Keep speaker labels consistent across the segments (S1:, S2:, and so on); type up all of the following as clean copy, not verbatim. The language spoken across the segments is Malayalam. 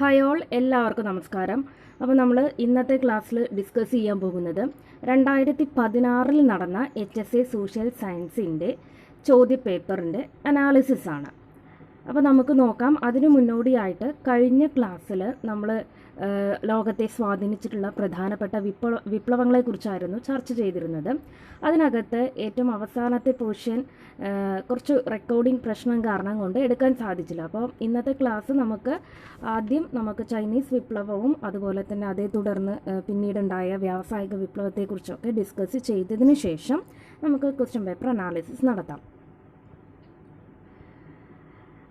S1: ഹായ് ഓൾ, എല്ലാവർക്കും നമസ്കാരം. അപ്പോൾ നമ്മൾ ഇന്നത്തെ ക്ലാസ്സിൽ ഡിസ്കസ് ചെയ്യാൻ പോകുന്നത് 2016 നടന്ന HSA സോഷ്യൽ സയൻസിൻ്റെ ചോദ്യപേപ്പറിൻ്റെ അനാലിസിസ് ആണ്. അപ്പോൾ നമുക്ക് നോക്കാം. അതിനു മുന്നോടിയായിട്ട് കഴിഞ്ഞ ക്ലാസ്സിൽ നമ്മൾ ലോകത്തെ സ്വാധീനിച്ചിട്ടുള്ള പ്രധാനപ്പെട്ട വിപ്ലവങ്ങളെക്കുറിച്ചായിരുന്നു ചർച്ച ചെയ്തിരുന്നത്. അതിനകത്ത് ഏറ്റവും അവസാനത്തെ പോർഷൻ കുറച്ച് റെക്കോർഡിംഗ് പ്രശ്നം കാരണം കൊണ്ട് എടുക്കാൻ സാധിച്ചില്ല. അപ്പോൾ ഇന്നത്തെ ക്ലാസ് നമുക്ക് ചൈനീസ് വിപ്ലവവും അതുപോലെ തന്നെ അതേ തുടർന്ന് പിന്നീടുണ്ടായ വ്യാവസായിക വിപ്ലവത്തെക്കുറിച്ചൊക്കെ ഡിസ്കസ് ചെയ്തതിന് ശേഷം നമുക്ക് ക്വസ്റ്റ്യൻ പേപ്പർ അനാലിസിസ് നടത്താം.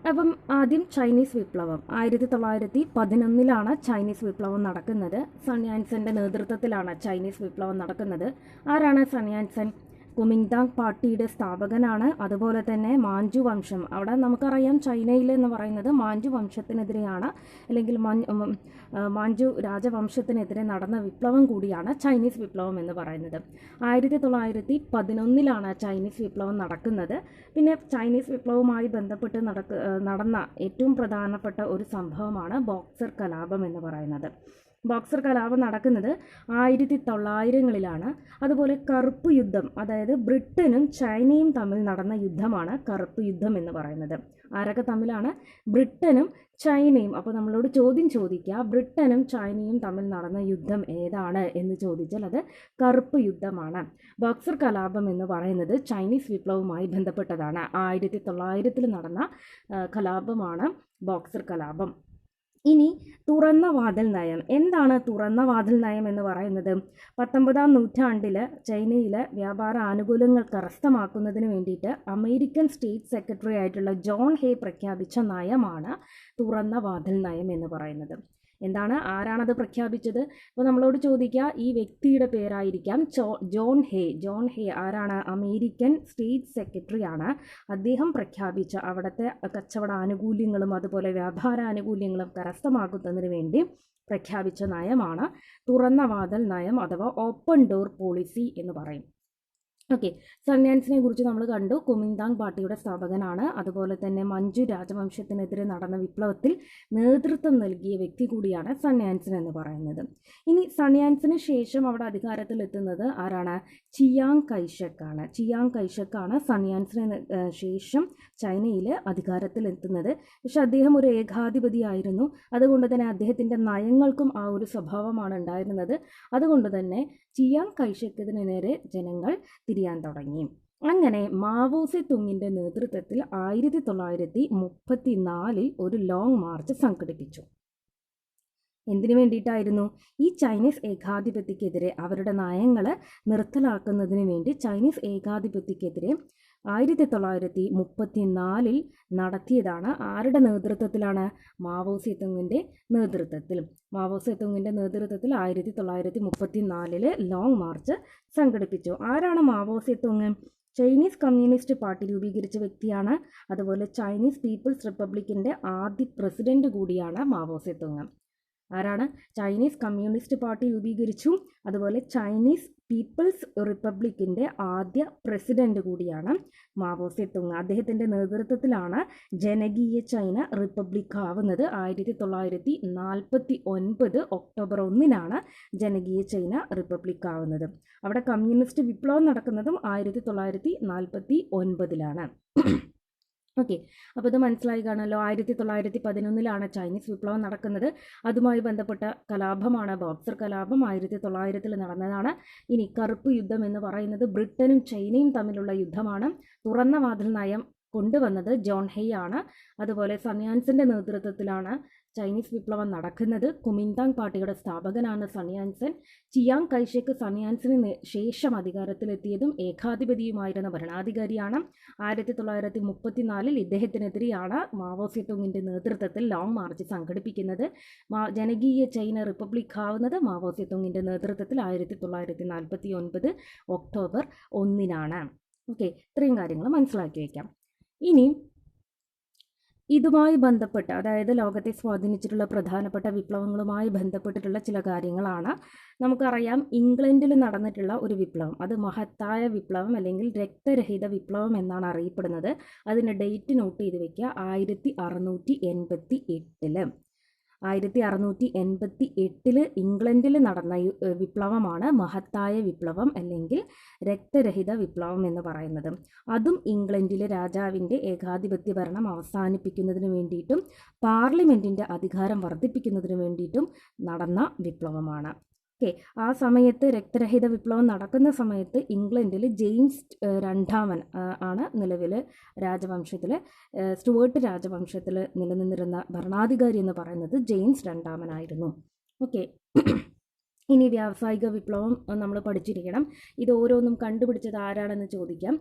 S1: അപ്പം ആദ്യം ചൈനീസ് വിപ്ലവം 1911 ചൈനീസ് വിപ്ലവം നടക്കുന്നത്. സൺ യാൻസന്റെ നേതൃത്വത്തിലാണ് ചൈനീസ് വിപ്ലവം നടക്കുന്നത്. ആരാണ് സൺ യാൻസൻ? കുമിങ്താങ് പാർട്ടിയുടെ സ്ഥാപകനാണ്. അതുപോലെ തന്നെ മാഞ്ചു വംശം, അവിടെ നമുക്കറിയാം ചൈനയിൽ എന്ന് പറയുന്നത് മാഞ്ചു വംശത്തിനെതിരെയാണ്, അല്ലെങ്കിൽ മാഞ്ചു രാജവംശത്തിനെതിരെ നടന്ന വിപ്ലവം കൂടിയാണ് ചൈനീസ് വിപ്ലവം എന്ന് പറയുന്നത്. 1911 ചൈനീസ് വിപ്ലവം നടക്കുന്നത്. പിന്നെ ചൈനീസ് വിപ്ലവവുമായി ബന്ധപ്പെട്ട് നടന്ന ഏറ്റവും പ്രധാനപ്പെട്ട ഒരു സംഭവമാണ് ബോക്സർ കലാപം എന്ന് പറയുന്നത്. ബോക്സർ കലാപം നടക്കുന്നത് 1900-കളിലാണ്. അതുപോലെ കറുപ്പ് യുദ്ധം, അതായത് ബ്രിട്ടനും ചൈനയും തമ്മിൽ നടന്ന യുദ്ധമാണ് കറുപ്പ് യുദ്ധം എന്ന് പറയുന്നത്. ആരൊക്കെ തമ്മിലാണ്? ബ്രിട്ടനും ചൈനയും. അപ്പോൾ നമ്മളോട് ചോദ്യം ചോദിക്കുക, ബ്രിട്ടനും ചൈനയും തമ്മിൽ നടന്ന യുദ്ധം ഏതാണ് എന്ന് ചോദിച്ചാൽ അത് കറുപ്പ് യുദ്ധമാണ്. ബോക്സർ കലാപം എന്ന് പറയുന്നത് ചൈനീസ് വിപ്ലവവുമായി ബന്ധപ്പെട്ടതാണ്. 1900 നടന്ന കലാപമാണ് ബോക്സർ കലാപം. ഇനി തുറന്ന വാതിൽ നയം. എന്താണ് തുറന്ന വാതിൽ നയം എന്ന് പറയുന്നത്? 19-ാം നൂറ്റാണ്ടിൽ ചൈനയിലെ വ്യാപാര ആനുകൂല്യങ്ങൾ കരസ്ഥമാക്കുന്നതിന് വേണ്ടിയിട്ട് അമേരിക്കൻ സ്റ്റേറ്റ് സെക്രട്ടറി ആയിട്ടുള്ള ജോൺ ഹേ പ്രഖ്യാപിച്ച നയമാണ് തുറന്ന വാതിൽ നയം എന്ന് പറയുന്നത്. എന്താണ്, ആരാണത് പ്രഖ്യാപിച്ചത്? അപ്പോൾ നമ്മളോട് ചോദിക്കുക, ഈ വ്യക്തിയുടെ പേരായിരിക്കാം ജോൺ ഹേ ആരാണ്? അമേരിക്കൻ സ്റ്റേറ്റ് സെക്രട്ടറി ആണ്. അദ്ദേഹം പ്രഖ്യാപിച്ച അവിടുത്തെ കച്ചവട ആനുകൂല്യങ്ങളും അതുപോലെ വ്യാപാര ആനുകൂല്യങ്ങളും കരസ്ഥമാക്കുന്നതിന് വേണ്ടി പ്രഖ്യാപിച്ച നയമാണ് തുറന്ന വാതിൽ നയം അഥവാ ഓപ്പൺ ഡോർ പോളിസി എന്ന് പറയും. ഓക്കെ, സൺ യാൻസിനെ കുറിച്ച് നമ്മൾ കണ്ടു. കുമിങ്താങ് പാർട്ടിയുടെ സ്ഥാപകനാണ്. അതുപോലെ തന്നെ മഞ്ചു രാജവംശത്തിനെതിരെ നടന്ന വിപ്ലവത്തിൽ നേതൃത്വം നൽകിയ വ്യക്തി കൂടിയാണ് സൺ യാൻസൻ എന്ന് പറയുന്നത്. ഇനി സൺ യാൻസിന് ശേഷം അവിടെ അധികാരത്തിലെത്തുന്നത് ആരാണ്? ചിയാങ് കൈഷക്കാണ്. ചിയാങ് കൈഷക്കാണ് സൺ യാൻസിന് ശേഷം ചൈനയിൽ അധികാരത്തിലെത്തുന്നത്. പക്ഷെ അദ്ദേഹം ഒരു ഏകാധിപതിയായിരുന്നു. അതുകൊണ്ട് തന്നെ അദ്ദേഹത്തിൻ്റെ നയങ്ങൾക്കും ആ ഒരു സ്വഭാവമാണ് ഉണ്ടായിരുന്നത്. അതുകൊണ്ട് തന്നെ ചിയാങ് കൈഷക്കിന് നേരെ ജനങ്ങൾ തിരിയാൻ തുടങ്ങി. അങ്ങനെ മാവോ സെ തുങ്ങിൻ്റെ നേതൃത്വത്തിൽ 1934 ഒരു ലോങ് മാർച്ച് സംഘടിപ്പിച്ചു. എന്തിനു വേണ്ടിയിട്ടായിരുന്നു? ഈ ചൈനീസ് ഏകാധിപത്യക്കെതിരെ, അവരുടെ നയങ്ങൾ നിർത്തലാക്കുന്നതിന് വേണ്ടി ചൈനീസ് ഏകാധിപത്യക്കെതിരെ 1934 നടത്തിയതാണ്. ആരുടെ നേതൃത്വത്തിലാണ്? മാവോ സെ തുങ്ങിൻ്റെ നേതൃത്വത്തിൽ. മാവോ സെ തുങ്ങിൻ്റെ നേതൃത്വത്തിൽ 1934 ലോങ് മാർച്ച് സംഘടിപ്പിച്ചു. ആരാണ് മാവോ സെ തുങ്? ചൈനീസ് കമ്മ്യൂണിസ്റ്റ് പാർട്ടി രൂപീകരിച്ച വ്യക്തിയാണ്. അതുപോലെ ചൈനീസ് പീപ്പിൾസ് റിപ്പബ്ലിക്കിൻ്റെ ആദ്യ പ്രസിഡന്റ് കൂടിയാണ് മാവോ സെ തുങ്. ആരാണ്? ചൈനീസ് കമ്മ്യൂണിസ്റ്റ് പാർട്ടി രൂപീകരിച്ചു. അതുപോലെ ചൈനീസ് പീപ്പിൾസ് റിപ്പബ്ലിക്കിൻ്റെ ആദ്യ പ്രസിഡന്റ് കൂടിയാണ് മാവോ സെ തുങ്. അദ്ദേഹത്തിൻ്റെ നേതൃത്വത്തിലാണ് ജനകീയ ചൈന റിപ്പബ്ലിക് ആവുന്നത്. 1949 ഒക്ടോബർ 1 ജനകീയ ചൈന റിപ്പബ്ലിക് ആവുന്നത്. അവിടെ കമ്മ്യൂണിസ്റ്റ് വിപ്ലവം നടക്കുന്നതും 1949. ഓക്കെ, അപ്പോൾ ഇത് മനസ്സിലായി കാണുമല്ലോ. 1911 ചൈനീസ് വിപ്ലവം നടക്കുന്നത്. അതുമായി ബന്ധപ്പെട്ട കലാപമാണ് ബോക്സർ കലാപം. 1900 നടന്നതാണ്. ഇനി കറുപ്പ് യുദ്ധം എന്ന് പറയുന്നത് ബ്രിട്ടനും ചൈനയും തമ്മിലുള്ള യുദ്ധമാണ്. തുറന്ന വാതിൽ നയം കൊണ്ടുവന്നത് ജോൺ ഹേ ആണ്. അതുപോലെ സൺ യാൻസന്റെ നേതൃത്വത്തിലാണ് ചൈനീസ് വിപ്ലവം നടക്കുന്നത്. കുമിങ്താങ് പാർട്ടിയുടെ സ്ഥാപകനാണ് സൺ യാൻസൻ. ചിയാങ് കൈഷക്ക് സൺ യാൻസന് ശേഷം അധികാരത്തിലെത്തിയതും ഏകാധിപതിയുമായിരുന്ന ഭരണാധികാരിയാണ്. 1934 ഇദ്ദേഹത്തിനെതിരെയാണ് മാവോ സെ തുങ്ങിൻ്റെ നേതൃത്വത്തിൽ ലോങ് മാർച്ച് സംഘടിപ്പിക്കുന്നത്. ജനകീയ ചൈന റിപ്പബ്ലിക് ആവുന്നത് മാവോ സെ തുങ്ങിൻ്റെ നേതൃത്വത്തിൽ 1949 ഒക്ടോബർ 1. ഓക്കെ, ഇത്രയും കാര്യങ്ങൾ മനസ്സിലാക്കി വയ്ക്കാം. ഇനി ഇതുമായി ബന്ധപ്പെട്ട്, അതായത് ലോകത്തെ സ്വാധീനിച്ചിട്ടുള്ള പ്രധാനപ്പെട്ട വിപ്ലവങ്ങളുമായി ബന്ധപ്പെട്ടിട്ടുള്ള ചില കാര്യങ്ങളാണ്. നമുക്കറിയാം, ഇംഗ്ലണ്ടിൽ നടന്നിട്ടുള്ള ഒരു വിപ്ലവം, അത് മഹത്തായ വിപ്ലവം അല്ലെങ്കിൽ രക്തരഹിത വിപ്ലവം എന്നാണ് അറിയപ്പെടുന്നത്. അതിൻ്റെ ഡേറ്റ് നോട്ട് ചെയ്ത് വയ്ക്കുക, 1688. 1688 ഇംഗ്ലണ്ടിൽ നടന്ന വിപ്ലവമാണ് മഹത്തായ വിപ്ലവം അല്ലെങ്കിൽ രക്തരഹിത വിപ്ലവം എന്ന് പറയുന്നത്. അതും ഇംഗ്ലണ്ടിലെ രാജാവിൻ്റെ ഏകാധിപത്യ ഭരണം അവസാനിപ്പിക്കുന്നതിന് വേണ്ടിയിട്ടും പാർലമെൻറ്റിൻ്റെ അധികാരം വർദ്ധിപ്പിക്കുന്നതിന് വേണ്ടിയിട്ടും നടന്ന വിപ്ലവമാണ്. ഓക്കെ, ആ സമയത്ത് രക്തരഹിത വിപ്ലവം നടക്കുന്ന സമയത്ത് ഇംഗ്ലണ്ടിൽ ജെയിംസ് രണ്ടാമൻ ആണ് നിലവിൽ രാജവംശത്തിൽ സ്റ്റുവേർട്ട് രാജവംശത്തിൽ നിലനിന്നിരുന്ന ഭരണാധികാരി എന്ന് പറയുന്നത് ജെയിംസ് രണ്ടാമനായിരുന്നു. ഓക്കെ, ഇനി വ്യാവസായിക വിപ്ലവം നമ്മൾ പഠിച്ചിരിക്കണം. ഇത് ഓരോന്നും കണ്ടുപിടിച്ചത് ആരാണെന്ന് ചോദിക്കാം.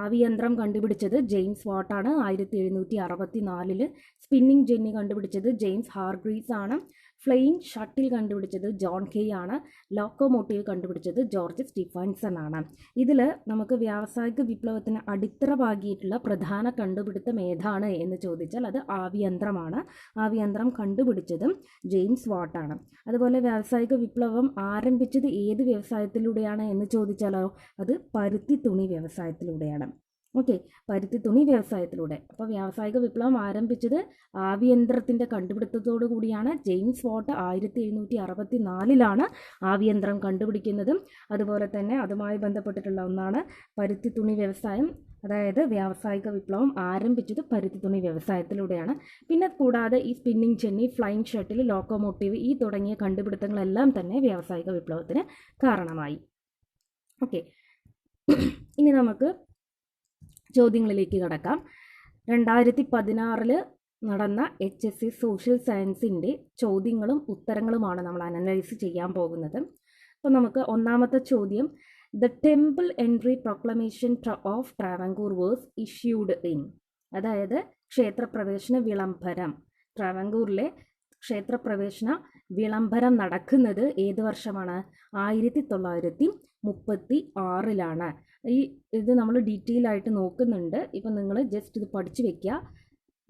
S1: ആവിയന്ത്രം കണ്ടുപിടിച്ചത് ജെയിംസ് വാട്ടാണ് 1764. സ്പിന്നിങ് ജെന്നി കണ്ടുപിടിച്ചത് ജെയിംസ് ഹാർഗ്രീവ്സ് ആണ്. ഫ്ലൈയിങ് ഷട്ടിൽ കണ്ടുപിടിച്ചത് ജോൺ കെയ് ആണ്. ലോക്കോമോട്ടീവ് കണ്ടുപിടിച്ചത് ജോർജ് സ്റ്റീഫൻസൺ ആണ്. ഇതിൽ നമുക്ക് വ്യാവസായിക വിപ്ലവത്തിന് അടിത്തറ പാകിയിട്ടുള്ള പ്രധാന കണ്ടുപിടുത്തം ഏതാണ് എന്ന് ചോദിച്ചാൽ അത് ആവിയന്ത്രമാണ്. ആവിയന്ത്രം കണ്ടുപിടിച്ചതും ജെയിംസ് വാട്ടാണ്. അതുപോലെ വ്യാവസായിക വിപ്ലവം ആരംഭിച്ചത് ഏത് വ്യവസായത്തിലൂടെയാണ് എന്ന് ചോദിച്ചാലോ അത് പരുത്തി തുണി വ്യവസായത്തിലൂടെയാണ്. ഓക്കെ, പരുത്തി തുണി വ്യവസായത്തിലൂടെ. അപ്പോൾ വ്യാവസായിക വിപ്ലവം ആരംഭിച്ചത് ആവിയന്ത്രത്തിൻ്റെ കണ്ടുപിടുത്തത്തോടു കൂടിയാണ്. James Watt 1764 ആവിയന്ത്രം കണ്ടുപിടിക്കുന്നതും. അതുപോലെ തന്നെ അതുമായി ബന്ധപ്പെട്ടിട്ടുള്ള ഒന്നാണ് പരുത്തി തുണി വ്യവസായം. അതായത് വ്യാവസായിക വിപ്ലവം ആരംഭിച്ചത് പരുത്തി തുണി വ്യവസായത്തിലൂടെയാണ്. പിന്നെ കൂടാതെ ഈ spinning jenny, flying shuttle, locomotive ഈ തുടങ്ങിയ കണ്ടുപിടുത്തങ്ങളെല്ലാം തന്നെ വ്യാവസായിക വിപ്ലവത്തിന് കാരണമായി. ഓക്കെ, ഇനി നമുക്ക് ചോദ്യങ്ങളിലേക്ക് കടക്കാം. 2016 നടന്ന HSC സോഷ്യൽ സയൻസിൻ്റെ ചോദ്യങ്ങളും ഉത്തരങ്ങളുമാണ് നമ്മൾ അനലൈസ് ചെയ്യാൻ പോകുന്നത്. അപ്പോൾ നമുക്ക് ഒന്നാമത്തെ ചോദ്യം, the temple entry proclamation of Travancore was issued in. അതായത് ക്ഷേത്രപ്രവേശന വിളംബരം, ട്രാവൻകൂറിലെ ക്ഷേത്രപ്രവേശന വിളംബരം നടക്കുന്നത് ഏത് വർഷമാണ്? 1936. ഇത് നമ്മൾ ഡീറ്റെയിൽ ആയിട്ട് നോക്കുന്നുണ്ട്. ഇപ്പം നിങ്ങൾ ജസ്റ്റ് ഇത് പഠിച്ചു വെക്കുക.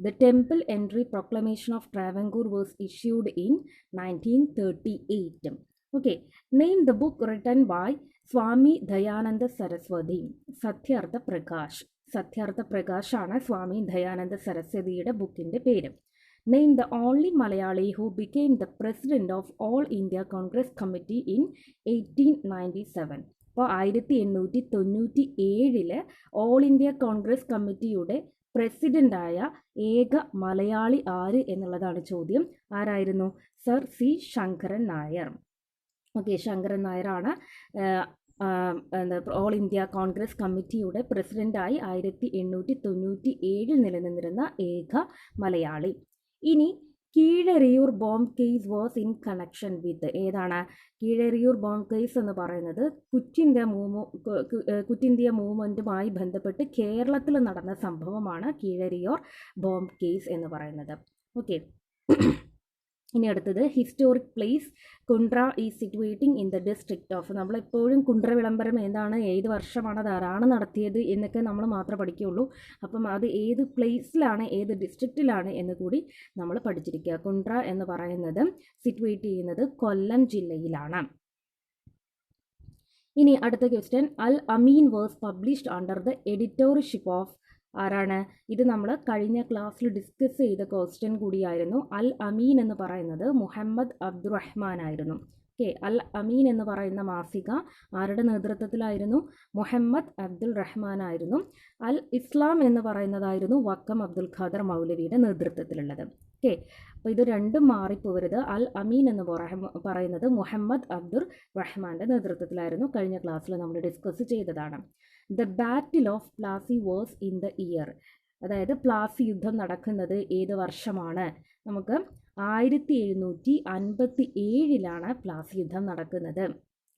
S1: The temple entry proclamation of Travancore was issued in 1938. Okay, name the book written by Swami Dayananda Saraswati. Satyarth Prakash. Satyarth പ്രകാശാണ് സ്വാമി ദയാനന്ദ സരസ്വതിയുടെ ബുക്കിൻ്റെ പേര്. Name the only Malayali who became the president of all India Congress committee in 1897. അപ്പോൾ 1897 ഓൾ ഇന്ത്യ കോൺഗ്രസ് കമ്മിറ്റിയുടെ പ്രസിഡൻ്റായ ഏക മലയാളി ആര് എന്നുള്ളതാണ് ചോദ്യം. ആരായിരുന്നു? Sir C Sankaran Nair. Okay, Sankaran നായരാണ് ഓൾ ഇന്ത്യ കോൺഗ്രസ് കമ്മിറ്റിയുടെ പ്രസിഡൻ്റായി 1897 നിലനിന്നിരുന്ന ഏക മലയാളി. ഇനി Keezhariyur bomb case was in connection with. ഏതാണ് കീഴരിയൂർ ബോംബ് കേസ് എന്ന് പറയുന്നത്? ക്വിറ്റ് ഇന്ത്യ മൂവ്മെൻറ്റുമായി ബന്ധപ്പെട്ട് കേരളത്തിൽ നടന്ന സംഭവമാണ് കീഴരിയൂർ ബോംബ് കേസ് എന്ന് പറയുന്നത്. ഓക്കെ, ഇനി അടുത്തത് historic place Kundara is situating in the district of. നമ്മളെപ്പോഴും കുണ്ട്ര വിളംബരം എന്താണ്, ഏത് വർഷമാണ്, അത് ആരാണ് നടത്തിയത് എന്നൊക്കെ നമ്മൾ മാത്രമേ പഠിക്കുകയുള്ളൂ. അപ്പം അത് ഏത് പ്ലേസിലാണ്, ഏത് ഡിസ്ട്രിക്റ്റിലാണ് എന്ന് കൂടി നമ്മൾ പഠിച്ചിരിക്കുക. കുണ്ട്ര എന്ന് പറയുന്നത് സിറ്റുവേറ്റ് ചെയ്യുന്നത് കൊല്ലം ജില്ലയിലാണ്. ഇനി അടുത്ത question, Al Ameen was published under the editorship of. ആരാണ് ഇത്? നമ്മൾ കഴിഞ്ഞ ക്ലാസ്സിൽ ഡിസ്കസ് ചെയ്ത ക്വസ്റ്റ്യൻ കൂടിയായിരുന്നു. അൽ അമീൻ എന്ന് പറയുന്നത് മുഹമ്മദ് അബ്ദുറഹ്മാൻ ആയിരുന്നു. ഓക്കെ, അൽ അമീൻ എന്ന് പറയുന്ന മാസിക ആരുടെ നേതൃത്വത്തിലായിരുന്നു? മുഹമ്മദ് അബ്ദുൽ റഹ്മാൻ ആയിരുന്നു. അൽ ഇസ്ലാം എന്ന് പറയുന്നതായിരുന്നു വക്കം അബ്ദുൽ ഖാദർ മൗലവിയുടെ നേതൃത്വത്തിലുള്ളത്. ഓക്കെ, അപ്പോൾ ഇത് രണ്ടും മാറിപ്പോവരുത്. അൽ അമീൻ എന്ന് പറയുന്നത് മുഹമ്മദ് അബ്ദുർ റഹ്മാൻ്റെ നേതൃത്വത്തിലായിരുന്നു. കഴിഞ്ഞ ക്ലാസ്സിൽ നമ്മൾ ഡിസ്കസ് ചെയ്തതാണ്. The battle of Plassey was in the year. അതായത് പ്ലാസി യുദ്ധം നടക്കുന്നത് ഏത് വർഷമാണ്? നമുക്ക് 1757 പ്ലാസി യുദ്ധം നടക്കുന്നത്.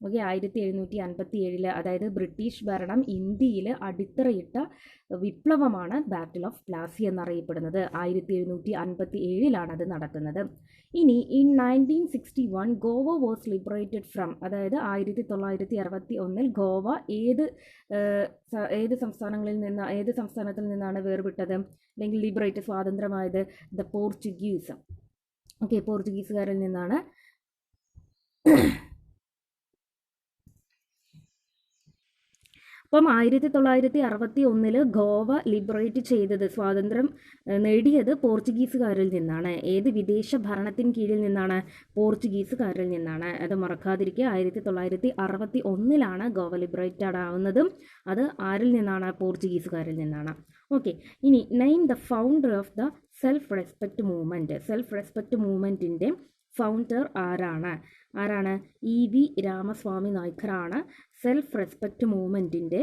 S1: ഓക്കെ, 1757 അതായത് ബ്രിട്ടീഷ് ഭരണം ഇന്ത്യയിൽ അടിത്തറയിട്ട വിപ്ലവമാണ് ബാറ്റിൽ ഓഫ് പ്ലാസി എന്നറിയപ്പെടുന്നത്. 1757 അത് നടക്കുന്നത്. ഇനി in 1961 Goa was liberated from. അതായത് 1961 ഗോവ ഏത് സംസ്ഥാനത്തിൽ നിന്നാണ് വേർപെട്ടത് അല്ലെങ്കിൽ ലിബറേറ്റ് സ്വാതന്ത്ര്യമായത്? The Portuguese. ഓക്കെ, പോർച്ചുഗീസുകാരിൽ നിന്നാണ്. അപ്പം 1961 ഗോവ ലിബറേറ്റ് ചെയ്തത്, സ്വാതന്ത്ര്യം നേടിയത് പോർച്ചുഗീസുകാരിൽ നിന്നാണ്. ഏത് വിദേശ ഭരണത്തിന് കീഴിൽ നിന്നാണ്? പോർച്ചുഗീസുകാരിൽ നിന്നാണ്. അത് മറക്കാതിരിക്കുക. 1961 ഗോവ ലിബറേറ്റഡ് ആവുന്നതും അത് ആരിൽ നിന്നാണ്? പോർച്ചുഗീസുകാരിൽ നിന്നാണ്. ഓക്കെ, ഇനി name the founder of the self respect movement. Self respect മൂവ്മെൻറ്റിൻ്റെ ഫൗണ്ടർ ആരാണ്? EV രാമസ്വാമി നായ്ക്കറാണ് സെൽഫ് റെസ്പെക്റ്റ് മൂവ്മെൻറ്റിൻ്റെ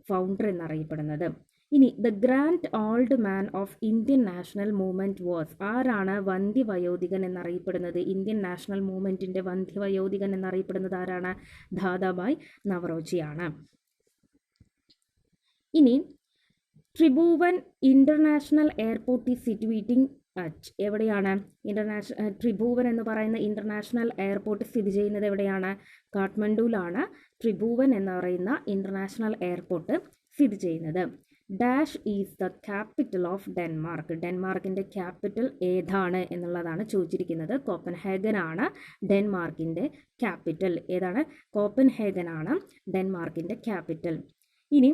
S1: ഫൗണ്ടർ എന്നറിയപ്പെടുന്നത്. ഇനി the grand old man of Indian national movement was. ആരാണ് വന്ധ്യവയോധികൻ എന്നറിയപ്പെടുന്നത്? ഇന്ത്യൻ നാഷണൽ മൂവ്മെൻറ്റിൻ്റെ വന്ധ്യവയോധികൻ എന്നറിയപ്പെടുന്നത് ആരാണ്? ദാദാഭായ് നവറോജിയാണ്. ഇനി ട്രിഭുവൻ ഇൻ്റർനാഷണൽ എയർപോർട്ട് ഈസ് സിറ്റുവേറ്റിംഗ് അറ്റ്. എവിടെയാണ് ട്രിഭുവൻ എന്ന് പറയുന്ന ഇൻ്റർനാഷണൽ എയർപോർട്ട് സ്ഥിതി ചെയ്യുന്നത്? എവിടെയാണ്? കാഠ്മണ്ഡുവിലാണ് ട്രിഭുവൻ എന്ന് പറയുന്ന ഇൻ്റർനാഷണൽ എയർപോർട്ട് സ്ഥിതി ചെയ്യുന്നത്. Dash is the capital of Denmark. ഡെൻമാർക്കിൻ്റെ ക്യാപിറ്റൽ ഏതാണ് എന്നുള്ളതാണ് ചോദിച്ചിരിക്കുന്നത്. കോപ്പൻഹേഗൻ ആണ് ഡെൻമാർക്കിൻ്റെ ക്യാപിറ്റൽ. ഏതാണ്? കോപ്പൻഹേഗൻ ആണ് ഡെൻമാർക്കിൻ്റെ ക്യാപിറ്റൽ. ഇനി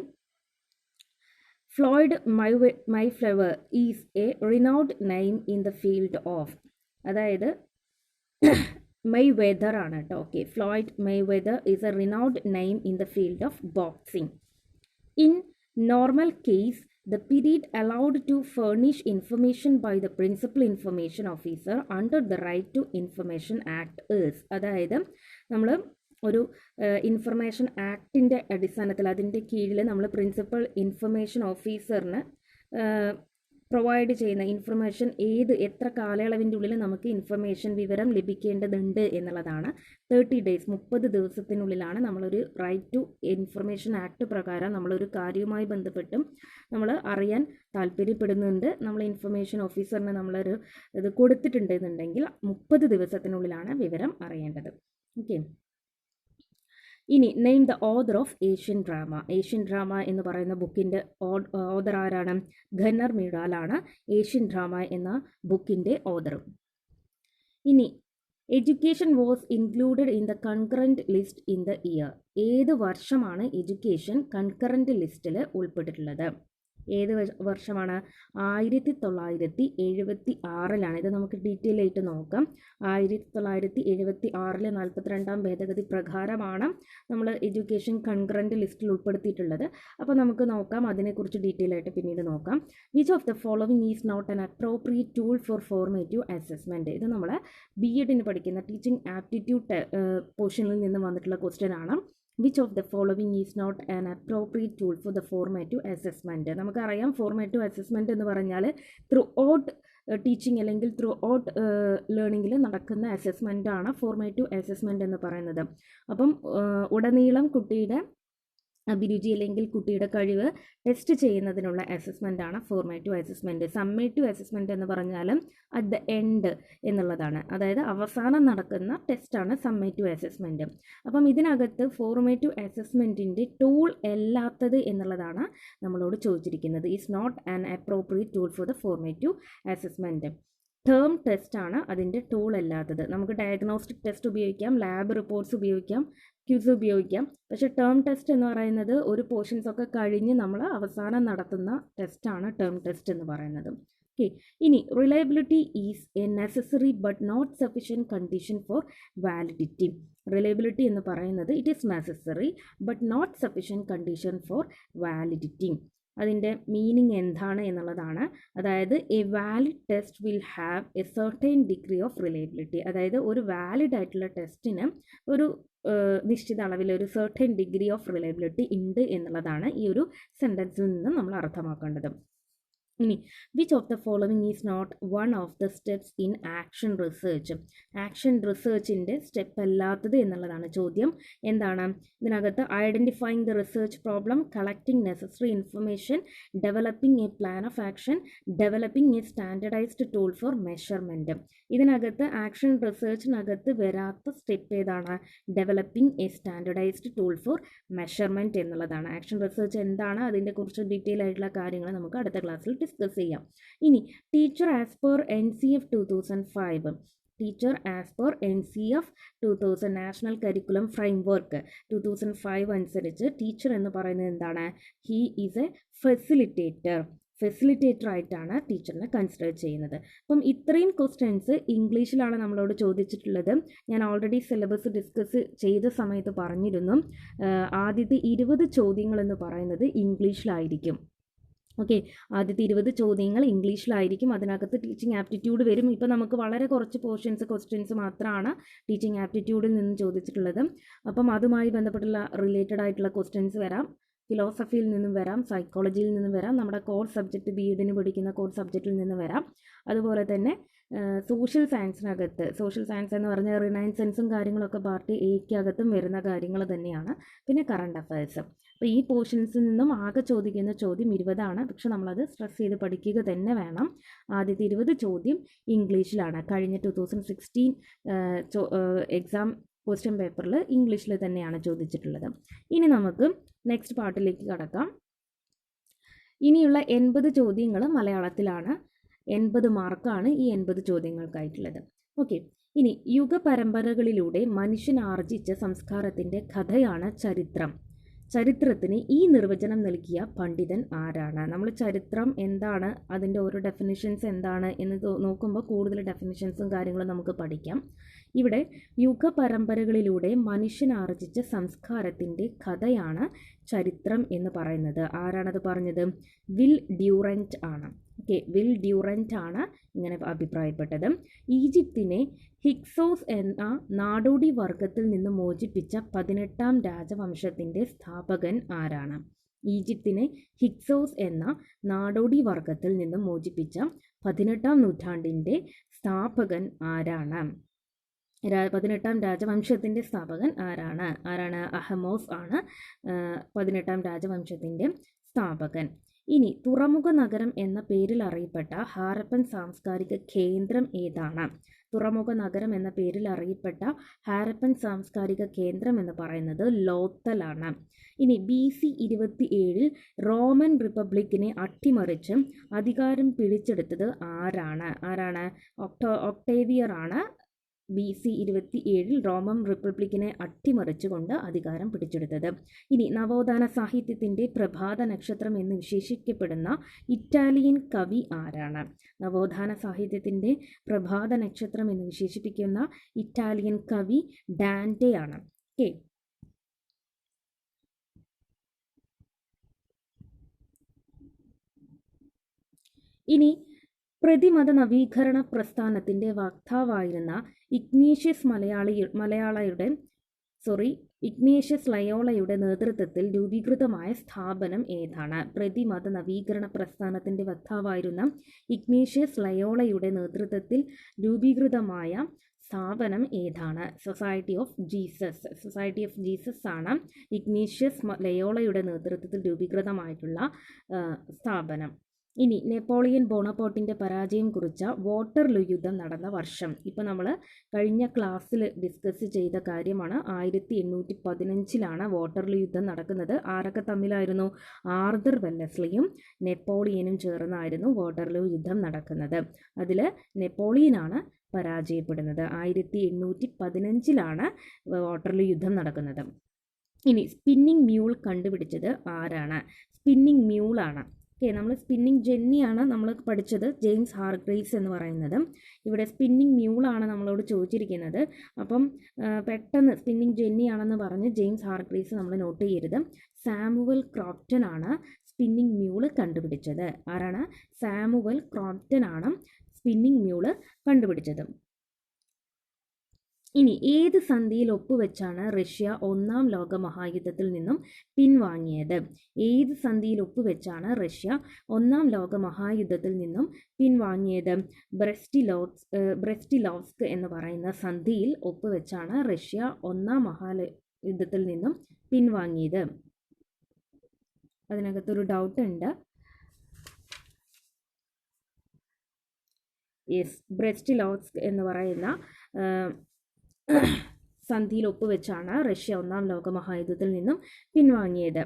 S1: Floyd Mayflower is a renowned name in the field of. അതായത് മെയ്വെദർ ആണ് കേട്ടോ. Okay, Floyd Mayweather is a renowned name in the field of boxing. In normal case the period allowed to furnish information by the principal information officer under the Right to Information Act is. അതായത് നമ്മൾ ഒരു ഇൻഫർമേഷൻ ആക്ടിൻ്റെ അടിസ്ഥാനത്തിൽ അതിൻ്റെ കീഴിൽ നമ്മൾ പ്രിൻസിപ്പൽ ഇൻഫർമേഷൻ ഓഫീസറിന് പ്രൊവൈഡ് ചെയ്യുന്ന ഇൻഫർമേഷൻ എത്ര കാലയളവിൻ്റെ ഉള്ളിൽ നമുക്ക് ഇൻഫർമേഷൻ വിവരം ലഭിക്കേണ്ടതുണ്ട് എന്നുള്ളതാണ്. 30 days 30 ദിവസത്തിനുള്ളിലാണ് നമ്മളൊരു റൈറ്റ് ടു ഇൻഫർമേഷൻ ആക്ട് പ്രകാരം നമ്മളൊരു കാര്യവുമായി ബന്ധപ്പെട്ടും നമ്മൾ അറിയാൻ താല്പര്യപ്പെടുന്നുണ്ട്, നമ്മൾ ഇൻഫർമേഷൻ ഓഫീസറിന് നമ്മളൊരു ഇത് കൊടുത്തിട്ടുണ്ടെന്നുണ്ടെങ്കിൽ 30 ദിവസത്തിനുള്ളിലാണ് വിവരം അറിയേണ്ടത്. ഓക്കെ, ഇനി name the author of Asian drama. Asian drama എന്ന് പറയുന്ന ബുക്കിൻ്റെ ഓദർ ആരാണ്? ഘനർ മീഡാലാണ് ഏഷ്യൻ ഡ്രാമ എന്ന ബുക്കിൻ്റെ ഓദർ. ഇനി education was included in the concurrent list in the year. ഏത് വർഷമാണ് എഡ്യൂക്കേഷൻ കൺകറൻറ്റ് ലിസ്റ്റിൽ ഉൾപ്പെട്ടിട്ടുള്ളത്? ഏത് വർഷമാണ്? 1976 ഇത് നമുക്ക് ഡീറ്റെയിൽ ആയിട്ട് നോക്കാം. 1976 42ാം ഭേദഗതി പ്രകാരമാണ് നമ്മൾ എഡ്യൂക്കേഷൻ കൺകറൻറ്റ് ലിസ്റ്റിൽ ഉൾപ്പെടുത്തിയിട്ടുള്ളത്. അപ്പോൾ നമുക്ക് നോക്കാം, അതിനെക്കുറിച്ച് ഡീറ്റെയിൽ ആയിട്ട് പിന്നീട് നോക്കാം. Which of the following is not an appropriate tool for formative assessment. ഇത് നമ്മൾ BEd പഠിക്കുന്ന ടീച്ചിങ് ആപ്റ്റിറ്റ്യൂഡ് പോർഷനിൽ നിന്ന് വന്നിട്ടുള്ള ക്വസ്റ്റ്യൻ ആണ്. Which of the following is not an appropriate tool for the formative assessment. നമുക്കറിയാം ഫോർമേറ്റീവ് അസസ്മെൻറ്റ് എന്ന് പറഞ്ഞാൽ ത്രൂ ഔട്ട് ടീച്ചിങ് അല്ലെങ്കിൽ ത്രൂ ഔട്ട് ലേണിങ്ങിൽ നടക്കുന്ന അസസ്മെൻറ്റാണ് ഫോർമേറ്റീവ് അസസ്മെൻറ്റ് എന്ന് പറയുന്നത്. അപ്പം ഉടനീളം കുട്ടിയുടെ അഭിരുചി അല്ലെങ്കിൽ കുട്ടിയുടെ കഴിവ് ടെസ്റ്റ് ചെയ്യുന്നതിനുള്ള അസസ്മെൻ്റാണ് ഫോർമേറ്റീവ് അസസ്മെൻറ്റ്. സമ്മേറ്റീവ് അസസ്മെൻറ്റ് എന്ന് പറഞ്ഞാൽ അറ്റ് ദ എൻഡ് എന്നുള്ളതാണ്, അതായത് അവസാനം നടക്കുന്ന ടെസ്റ്റാണ് സമ്മേറ്റീവ് അസസ്മെൻറ്റ്. അപ്പം ഇതിനകത്ത് ഫോർമേറ്റീവ് അസസ്മെൻറ്റിൻ്റെ ടൂൾ അല്ലാത്തത് എന്നുള്ളതാണ് നമ്മളോട് ചോദിച്ചിരിക്കുന്നത്. Is not an appropriate tool for the formative assessment. Term ടെസ്റ്റാണ് അതിൻ്റെ ടൂൾ അല്ലാത്തത്. നമുക്ക് ഡയഗ്നോസ്റ്റിക് ടെസ്റ്റ് ഉപയോഗിക്കാം, ലാബ് റിപ്പോർട്ട്സ് ഉപയോഗിക്കാം, ക്യൂസ് ഉപയോഗിക്കാം. പക്ഷേ ടേം ടെസ്റ്റ് എന്ന് പറയുന്നത് ഒരു പോർഷൻസ് ഒക്കെ കഴിഞ്ഞ് നമ്മൾ അവസാനം നടത്തുന്ന ടെസ്റ്റാണ് ടേം ടെസ്റ്റ് എന്ന് പറയുന്നത്. ഓക്കെ, ഇനി reliability is a necessary but not sufficient condition for validity. Reliability എന്ന് പറയുന്നത് it is necessary but not sufficient condition for validity. അതിൻ്റെ മീനിങ് എന്താണ് എന്നുള്ളതാണ്. അതായത് a valid test will have a certain degree of reliability. അതായത് ഒരു വാലിഡ് ആയിട്ടുള്ള ടെസ്റ്റിന് ഒരു നിശ്ചിത അളവിൽ ഒരു സർട്ടൈൻ ഡിഗ്രി ഓഫ് റിലയബിലിറ്റി ഉണ്ട് എന്നുള്ളതാണ് ഈ ഒരു സെൻറ്റൻസിൽ നിന്ന് നമ്മൾ അർത്ഥമാക്കേണ്ടത്. ഇനി which of the following is not one of the steps in action research. Action റിസർച്ചിൻ്റെ സ്റ്റെപ്പ് അല്ലാത്തത് എന്നുള്ളതാണ് ചോദ്യം. എന്താണ് ഇതിനകത്ത്? Identifying the research problem, collecting necessary information, developing a plan of action, developing a standardised tool for measurement. ഇതിനകത്ത് ആക്ഷൻ റിസർച്ചിനകത്ത് വരാത്ത സ്റ്റെപ്പ് ഏതാണ്? Developing a standardised tool for measurement എന്നുള്ളതാണ്. ആക്ഷൻ റിസർച്ച് എന്താണ്, അതിൻ്റെ കുറിച്ച് ഡീറ്റെയിൽ ആയിട്ടുള്ള കാര്യങ്ങൾ നമുക്ക് അടുത്ത ക്ലാസ്സിൽ ഡിസ്കസ് ചെയ്യാം. ഇനി teacher as per NCF 2005 teacher as per NCF 2000 national curriculum framework 2005 അനുസരിച്ച് ടീച്ചർ എന്ന് പറയുന്നത് എന്താണ്? ഹീ ഈസ് എ ഫെസിലിറ്റേറ്റർ ആയിട്ടാണ് ടീച്ചറിനെ കൺസിഡർ ചെയ്യുന്നത്. അപ്പം ഇത്രയും ക്വസ്റ്റ്യൻസ് ഇംഗ്ലീഷിലാണ് നമ്മളോട് ചോദിച്ചിട്ടുള്ളത്. ഞാൻ ഓൾറെഡി സിലബസ് ഡിസ്കസ് ചെയ്ത സമയത്ത് പറഞ്ഞിരുന്നു, ആദ്യത്തെ 20 ചോദ്യങ്ങൾ എന്ന് പറയുന്നത് ഇംഗ്ലീഷിലായിരിക്കും. ഓക്കെ, ആദ്യത്തെ 20 ചോദ്യങ്ങൾ ഇംഗ്ലീഷിലായിരിക്കും. അതിനകത്ത് ടീച്ചിങ് ആപ്റ്റിറ്റ്യൂഡ് വരും. ഇപ്പോൾ നമുക്ക് വളരെ കുറച്ച് ക്വസ്റ്റ്യൻസ് മാത്രമാണ് ടീച്ചിങ് ആപ്റ്റിറ്റ്യൂഡിൽ നിന്ന് ചോദിച്ചിട്ടുള്ളത്. അപ്പം അതുമായി ബന്ധപ്പെട്ടുള്ള റിലേറ്റഡ് ആയിട്ടുള്ള ക്വസ്റ്റ്യൻസ് വരാം, ഫിലോസഫിയിൽ നിന്നും വരാം, സൈക്കോളജിയിൽ നിന്നും വരാം, നമ്മുടെ കോർ സബ്ജക്റ്റ് BEdന് പഠിക്കുന്ന കോർ സബ്ജക്റ്റിൽ നിന്ന് വരാം. അതുപോലെ തന്നെ സോഷ്യൽ സയൻസ് എന്ന് പറഞ്ഞാൽ റിനൈസൻസും കാര്യങ്ങളൊക്കെ പാർട്ട് Aക്കകത്തും വരുന്ന കാര്യങ്ങൾ തന്നെയാണ്. പിന്നെ കറണ്ട് അഫയേഴ്സ്. അപ്പോൾ ഈ പോർഷൻസിൽ നിന്നും ആകെ ചോദിക്കുന്ന ചോദ്യം 20 പക്ഷെ നമ്മളത് സ്ട്രെസ് ചെയ്ത് പഠിക്കുക തന്നെ വേണം. ആദ്യത്തെ 20 ചോദ്യം ഇംഗ്ലീഷിലാണ്. കഴിഞ്ഞ 2016 എക്സാം ക്വസ്റ്റ്യൻ പേപ്പറിൽ ഇംഗ്ലീഷിൽ തന്നെയാണ് ചോദിച്ചിട്ടുള്ളത്. ഇനി നമുക്ക് നെക്സ്റ്റ് പാർട്ടിലേക്ക് കടക്കാം. ഇനിയുള്ള 80 ചോദ്യങ്ങൾ മലയാളത്തിലാണ്. 80 മാർക്കാണ് ഈ 80 ചോദ്യങ്ങൾക്കായിട്ടുള്ളത്. ഓക്കെ, ഇനി യുഗപരമ്പരകളിലൂടെ മനുഷ്യൻ ആർജിച്ച സംസ്കാരത്തിൻ്റെ കഥയാണ് ചരിത്രം. ചരിത്രത്തിന് ഈ നിർവചനം നൽകിയ പണ്ഡിതൻ ആരാണ്? നമ്മൾ ചരിത്രം എന്താണ്, അതിൻ്റെ ഓരോ ഡെഫിനിഷൻസ് എന്താണ് എന്ന് നോക്കുമ്പോൾ കൂടുതൽ ഡെഫിനിഷൻസും കാര്യങ്ങളും നമുക്ക് പഠിക്കാം. ഇവിടെ യുഗപരമ്പരകളിലൂടെ മനുഷ്യൻ ആർജിച്ച സംസ്കാരത്തിൻ്റെ കഥയാണ് ചരിത്രം എന്ന് പറയുന്നത്. ആരാണത് പറഞ്ഞത്? വിൽ ഡ്യൂറന്റ് ആണ്. ഓക്കെ, വിൽ ഡ്യൂറന്റ് ആണ് ഇങ്ങനെ അഭിപ്രായപ്പെട്ടത്. ഈജിപ്തിനെ ഹിക്സോസ് എന്ന നാടോടി വർഗത്തിൽ നിന്ന് മോചിപ്പിച്ച 18ാം രാജവംശത്തിൻ്റെ സ്ഥാപകൻ ആരാണ്? ഈജിപ്തിനെ ഹിക്സോസ് എന്ന നാടോടി വർഗത്തിൽ നിന്ന് മോചിപ്പിച്ച 18ാം നൂറ്റാണ്ടിൻ്റെ സ്ഥാപകൻ ആരാണ്? 18ാം രാജവംശത്തിൻ്റെ സ്ഥാപകൻ ആരാണ്? അഹമോസ് ആണ് 18ാം രാജവംശത്തിൻ്റെ സ്ഥാപകൻ. ഇനി തുറമുഖ നഗരം എന്ന പേരിൽ അറിയപ്പെട്ട ഹാരപ്പൻ സാംസ്കാരിക കേന്ദ്രം ഏതാണ്? തുറമുഖ നഗരം എന്ന പേരിൽ അറിയപ്പെട്ട ഹാരപ്പൻ സാംസ്കാരിക കേന്ദ്രം എന്ന് പറയുന്നത് ലോത്തലാണ്. ഇനി BC 27 റോമൻ റിപ്പബ്ലിക്കിനെ അട്ടിമറിച്ച് അധികാരം പിടിച്ചെടുത്തത് ആരാണ്? ഒക്ടേവിയർ ആണ് BC 27 റോമൻ റിപ്പബ്ലിക്കിനെ അട്ടിമറിച്ചുകൊണ്ട് അധികാരം പിടിച്ചെടുത്തത്. ഇനി നവോത്ഥാന സാഹിത്യത്തിൻ്റെ പ്രഭാത നക്ഷത്രം എന്ന് വിശേഷിക്കപ്പെടുന്ന ഇറ്റാലിയൻ കവി ആരാണ്? നവോത്ഥാന സാഹിത്യത്തിൻ്റെ പ്രഭാത നക്ഷത്രം എന്ന് വിശേഷിപ്പിക്കുന്ന ഇറ്റാലിയൻ കവി ഡാൻറ്റെ ആണ്. ഓക്കെ, ഇനി പ്രതിമത നവീകരണ പ്രസ്ഥാനത്തിൻ്റെ വക്താവായിരുന്ന ഇഗ്നേഷ്യസ് ലയോളയുടെ നേതൃത്വത്തിൽ രൂപീകൃതമായ സ്ഥാപനം ഏതാണ്? പ്രതിമത നവീകരണ പ്രസ്ഥാനത്തിൻ്റെ വക്താവായിരുന്ന ഇഗ്നേഷ്യസ് ലയോളയുടെ നേതൃത്വത്തിൽ രൂപീകൃതമായ സ്ഥാപനം ഏതാണ്? സൊസൈറ്റി ഓഫ് ജീസസ് ആണ് ഇഗ്നേഷ്യസ് ലയോളയുടെ നേതൃത്വത്തിൽ രൂപീകൃതമായിട്ടുള്ള സ്ഥാപനം. ഇനി നെപ്പോളിയൻ ബോണപ്പാർട്ടിൻ്റെ പരാജയം കുറിച്ച വാട്ടർലൂ യുദ്ധം നടന്ന വർഷം. ഇപ്പോൾ നമ്മൾ കഴിഞ്ഞ ക്ലാസ്സിൽ ഡിസ്കസ് ചെയ്ത കാര്യമാണ്. 1815 വാട്ടർലൂ യുദ്ധം നടക്കുന്നത്. ആരൊക്കെ തമ്മിലായിരുന്നു? ആർതർ വെല്ലസ്ലിയും നെപ്പോളിയനും ചേർന്നായിരുന്നു വാട്ടർലൂ യുദ്ധം നടക്കുന്നത്. അതിൽ നെപ്പോളിയനാണ് പരാജയപ്പെടുന്നത്. 1815 വാട്ടർലൂ യുദ്ധം നടക്കുന്നത്. ഇനി സ്പിന്നിങ് മ്യൂൾ കണ്ടുപിടിച്ചത് ആരാണ്? സ്പിന്നിങ് മ്യൂളാണ്. ഓക്കെ, നമ്മൾ സ്പിന്നിങ് ജെന്നിയാണ് നമ്മൾ പഠിച്ചത്, ജെയിംസ് ഹാർഗ്രേവ്സ് എന്ന് പറയുന്നത്. ഇവിടെ സ്പിന്നിങ് മ്യൂളാണ് നമ്മളോട് ചോദിച്ചിരിക്കുന്നത്. അപ്പം പെട്ടെന്ന് സ്പിന്നിങ് ജെന്നിയാണെന്ന് പറഞ്ഞ് ജെയിംസ് ഹാർഗ്രേവ്സ് നമ്മൾ നോട്ട് ചെയ്യരുത്. സാമുവൽ ക്രോംപ്റ്റൺ ആണ് സ്പിന്നിങ് മ്യൂള് കണ്ടുപിടിച്ചത്. ആരാണ്? സാമുവൽ ക്രോംപ്റ്റൺ ആണ് സ്പിന്നിങ് മ്യൂള് കണ്ടുപിടിച്ചത്. ഇനി ഏത് സന്ധിയിൽ ഒപ്പുവെച്ചാണ് റഷ്യ 1ാം ലോക മഹായുദ്ധത്തിൽ നിന്നും പിൻവാങ്ങിയത്? ഏത് സന്ധിയിൽ ഒപ്പുവെച്ചാണ് റഷ്യ 1ാം ലോക മഹായുദ്ധത്തിൽ നിന്നും പിൻവാങ്ങിയത്? ബ്രെസ്റ്റിലോവ്സ്ക് എന്ന് പറയുന്ന സന്ധിയിൽ ഒപ്പുവെച്ചാണ് റഷ്യ 1ാം മഹായുദ്ധത്തിൽ നിന്നും പിൻവാങ്ങിയത്. അതിനകത്തൊരു ഡൗട്ട് ഉണ്ട്. യെസ്, ബ്രെസ്റ്റിലോവ്സ്ക് എന്ന് പറയുന്ന സന്ധിയിൽ ഒപ്പുവെച്ചാണ് റഷ്യ 1ാം ലോക മഹായുദ്ധത്തിൽ നിന്നും പിൻവാങ്ങിയത്.